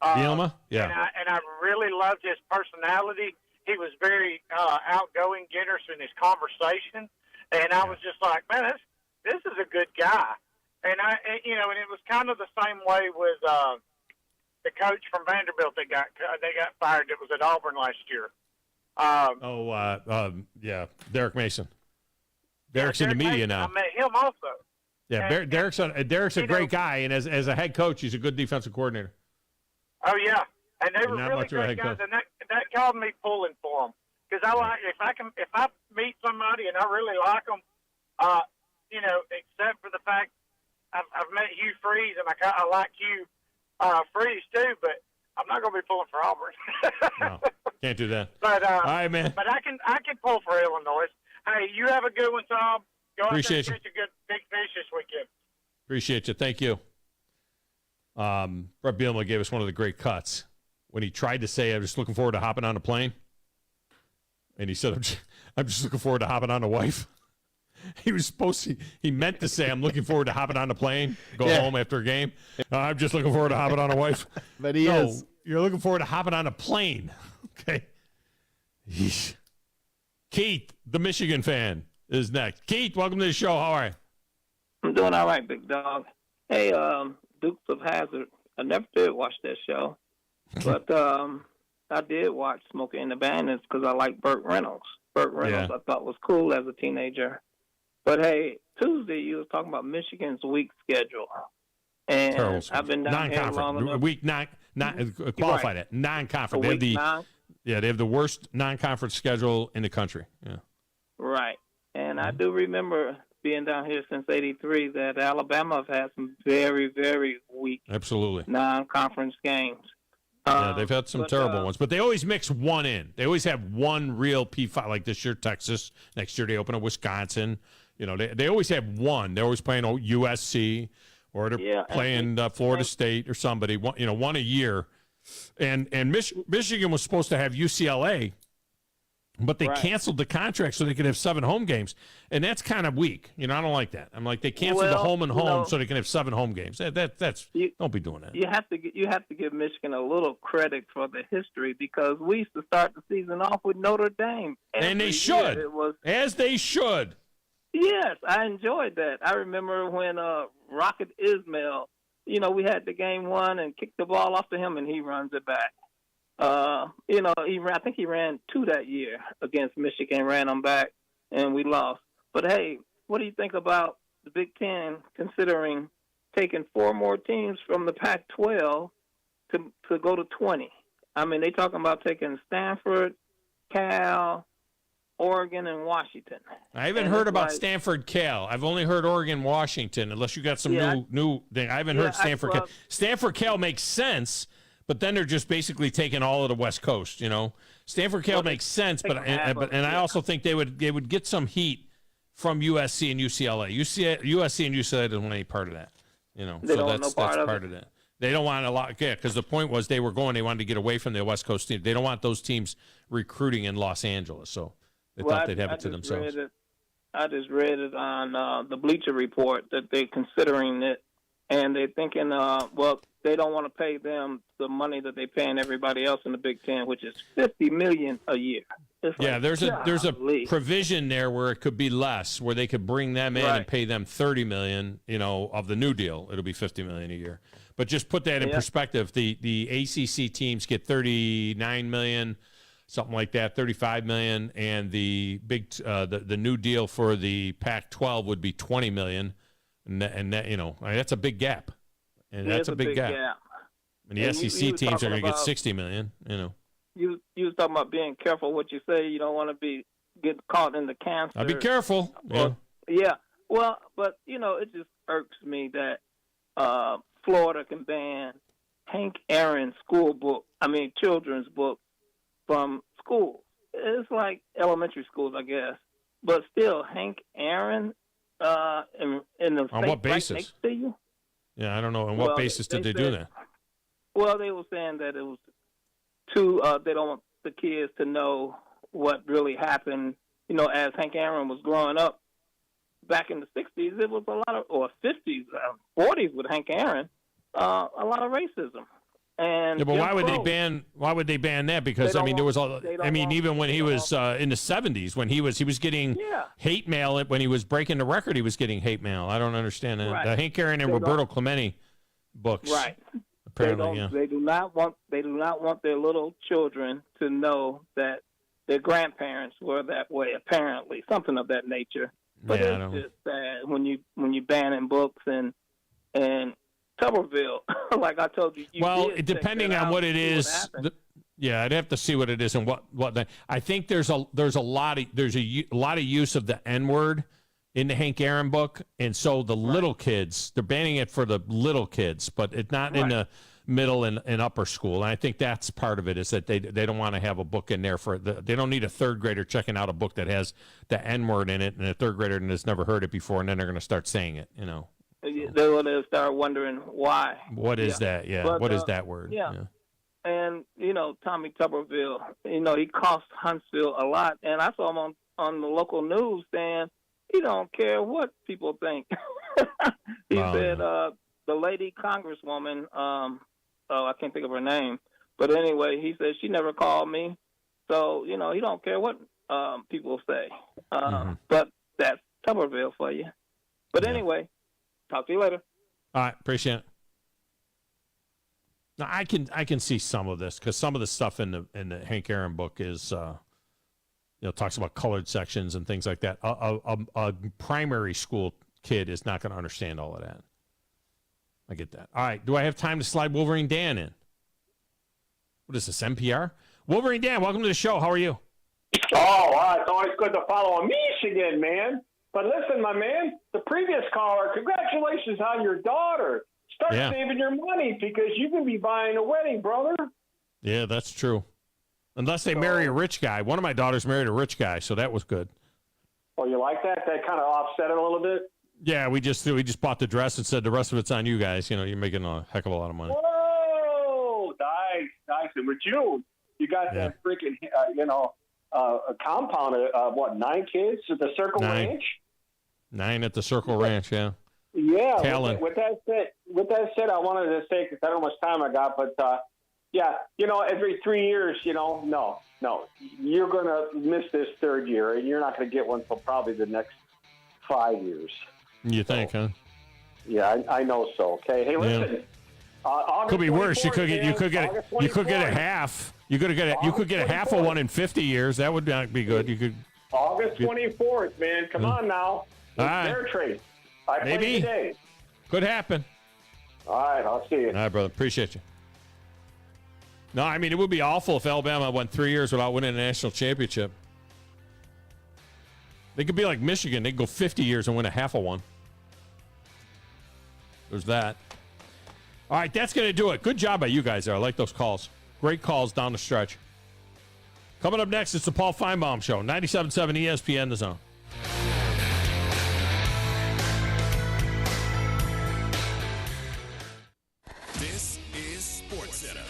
Bielema? Yeah. And I really loved his personality. He was very outgoing, generous in his conversation, and I was just like, man, this is a good guy. And and it was kind of the same way with the coach from Vanderbilt that got fired. It was at Auburn last year. Derek Mason. Derek's in the media now. I met him also. Yeah, Derek's a great guy, and as a head coach, he's a good defensive coordinator. Oh yeah, and they were Not really much of a great head guys, coach. and that called me pulling for them because I like if I meet somebody and I really like them, except for the fact I've met Hugh Freeze and I like Hugh Freeze too, but I'm not going to be pulling for Auburn. No, can't do that. But all right, man. But I can pull for Illinois. Hey, you have a good one, Tom. Go out there and catch a good big fish this weekend. Appreciate you. Thank you. Brett Bielema gave us one of the great cuts when he tried to say, "I'm just looking forward to hopping on a plane," and he said, "I'm just looking forward to hopping on a wife." He meant to say, "I'm looking forward to hopping on a plane, go home after a game." I'm just looking forward to hopping on a wife. But he is. You're looking forward to hopping on a plane. Okay. Yeesh. Keith, the Michigan fan, is next. Keith, welcome to the show. How are you? I'm doing all right, big dog. Hey, Dukes of Hazzard. I never did watch that show, but I did watch Smokey and the Bandits because I like Burt Reynolds. Burt Reynolds I thought was cool as a teenager. But hey, Tuesday you was talking about Michigan's week schedule, and I've been down here long enough. Week qualify that non-conference. They have the worst non-conference schedule in the country. Yeah, right. And I do remember being down here since '83 that Alabama have had some very, very weak, non-conference games. Yeah, they've had some terrible ones, but they always mix one in. They always have one real P5, like this year, Texas. Next year, they open up Wisconsin. They always have one. They're always playing USC or they're playing Florida State or somebody. One a year. And Michigan was supposed to have UCLA, but they canceled the contract so they could have 7 home games, and that's kind of weak. I don't like that. I'm like, they canceled the home and home so they can have 7 home games. That's don't be doing that. You have to give Michigan a little credit for the history because we used to start the season off with Notre Dame, and they should, as they should. Yes, I enjoyed that. I remember when Rocket Ismail, we had the game 1 and kicked the ball off to him, and he runs it back. I think he ran 2 that year against Michigan, ran them back, and we lost. But, hey, what do you think about the Big Ten considering taking 4 more teams from the Pac-12 to go to 20? I mean, they talking about taking Stanford, Cal, Oregon, and Washington. I haven't heard about Stanford, Cal. I've only heard Oregon, Washington, unless you got some new thing. I haven't heard Stanford, Cal. Stanford, Cal makes sense, but then they're just basically taking all of the West Coast, Stanford, Cal makes sense, but I also think they would get some heat from USC and UCLA. USC and UCLA don't want any part of that, that's part of that. They don't want a lot, because the point was they wanted to get away from the West Coast team. They don't want those teams recruiting in Los Angeles, so they thought they'd have it to themselves. I just read it on the Bleacher Report that they're considering it, and they're thinking, they don't want to pay them the money that they're paying everybody else in the Big Ten, which is $50 million a year. There's a provision there where it could be less, where they could bring them in and pay them $30 million. Of the new deal, it'll be $50 million a year. But just put that in perspective. The ACC teams get $39 million. Something like that, $35 million, and the big the new deal for the Pac-12 would be $20 million, and that, that's a big gap, and that's a big gap. And the SEC teams are going to get $60 million. You was talking about being careful what you say. You don't want to get caught in the cancer. I'll be careful. Well, but it just irks me that Florida can ban Hank Aaron's children's book. from schools. It's like elementary schools, I guess. But still, Hank Aaron in the on state what basis? Right next to you? Yeah, I don't know. On what basis did they do that? Well, they were saying that it was too. They don't want the kids to know what really happened. You know, as Hank Aaron was growing up back in the '60s, it was a lot of, or '50s, '40s with Hank Aaron, a lot of racism. And yeah, but why would they ban? Why would they ban that? Because I mean, there was all. I mean, even when he was in the '70s, when he was getting hate mail. When he was breaking the record, he was getting hate mail. I don't understand that. Right. The Hank Aaron and Roberto Clemente books. Right. Apparently, They do not want their little children to know that their grandparents were that way. Apparently, something of that nature. But it's just sad when you banning books and Tuberville, like I told you. Well, depending on what it is, I'd have to see what it is and what. I think there's a lot of use of the N-word in the Hank Aaron book, and so the little kids, they're banning it for the little kids, but it's not in the middle and upper school. And I think that's part of it, is that they don't want to have a book in there they don't need a third grader checking out a book that has the N-word in it, and a third grader has never heard it before, and then they're going to start saying it, you know. They're going to start wondering why. What is that? Yeah. But, what is that word? Yeah. And, you know, Tommy Tuberville, you know, he cost Huntsville a lot. And I saw him on the local news saying he don't care what people think. He said the lady congresswoman, I can't think of her name. But anyway, he said she never called me. So, you know, he don't care what people say. But that's Tuberville for you. But anyway. Talk to you later. All right, appreciate it. Now I can see some of this, because some of the stuff in the Hank Aaron book is, talks about colored sections and things like that. A primary school kid is not going to understand all of that. I get that. All right, do I have time to slide Wolverine Dan in? What is this, NPR? Wolverine Dan, welcome to the show. How are you? Oh, it's always good to follow a Michigan, man. But listen, my man, the previous caller, congratulations on your daughter. Start saving your money, because you can be buying a wedding, brother. Yeah, that's true. Unless they marry a rich guy. One of my daughters married a rich guy, so that was good. Oh, you like that? That kind of offset it a little bit? Yeah, we just bought the dress and said the rest of it's on you guys. You know, you're making a heck of a lot of money. Whoa, nice. And with you got that freaking, a compound of, 9 kids at the Circle Ranch? 9 at the Circle Ranch, yeah. Yeah. With that said, I wanted to say, because I don't know how much time I got, but every 3 years, no, you're going to miss this third year, and you're not going to get one until probably the next 5 years. You think, huh? Yeah, I know so. Okay, hey, listen. Could be worse. You could get a half. You could get a half of one in 50 years. That would not be good. You could. August 24th, man. Come on now. It's their trade. Maybe. Today. Could happen. All right, I'll see you. All right, brother. Appreciate you. No, I mean, it would be awful if Alabama went 3 years without winning a national championship. They could be like Michigan. They could go 50 years and win a half of one. There's that. All right, that's going to do it. Good job by you guys there. I like those calls. Great calls down the stretch. Coming up next, it's the Paul Feinbaum Show. 97.7 ESPN, The Zone. This is SportsCenter.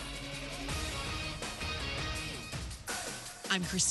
I'm Christine.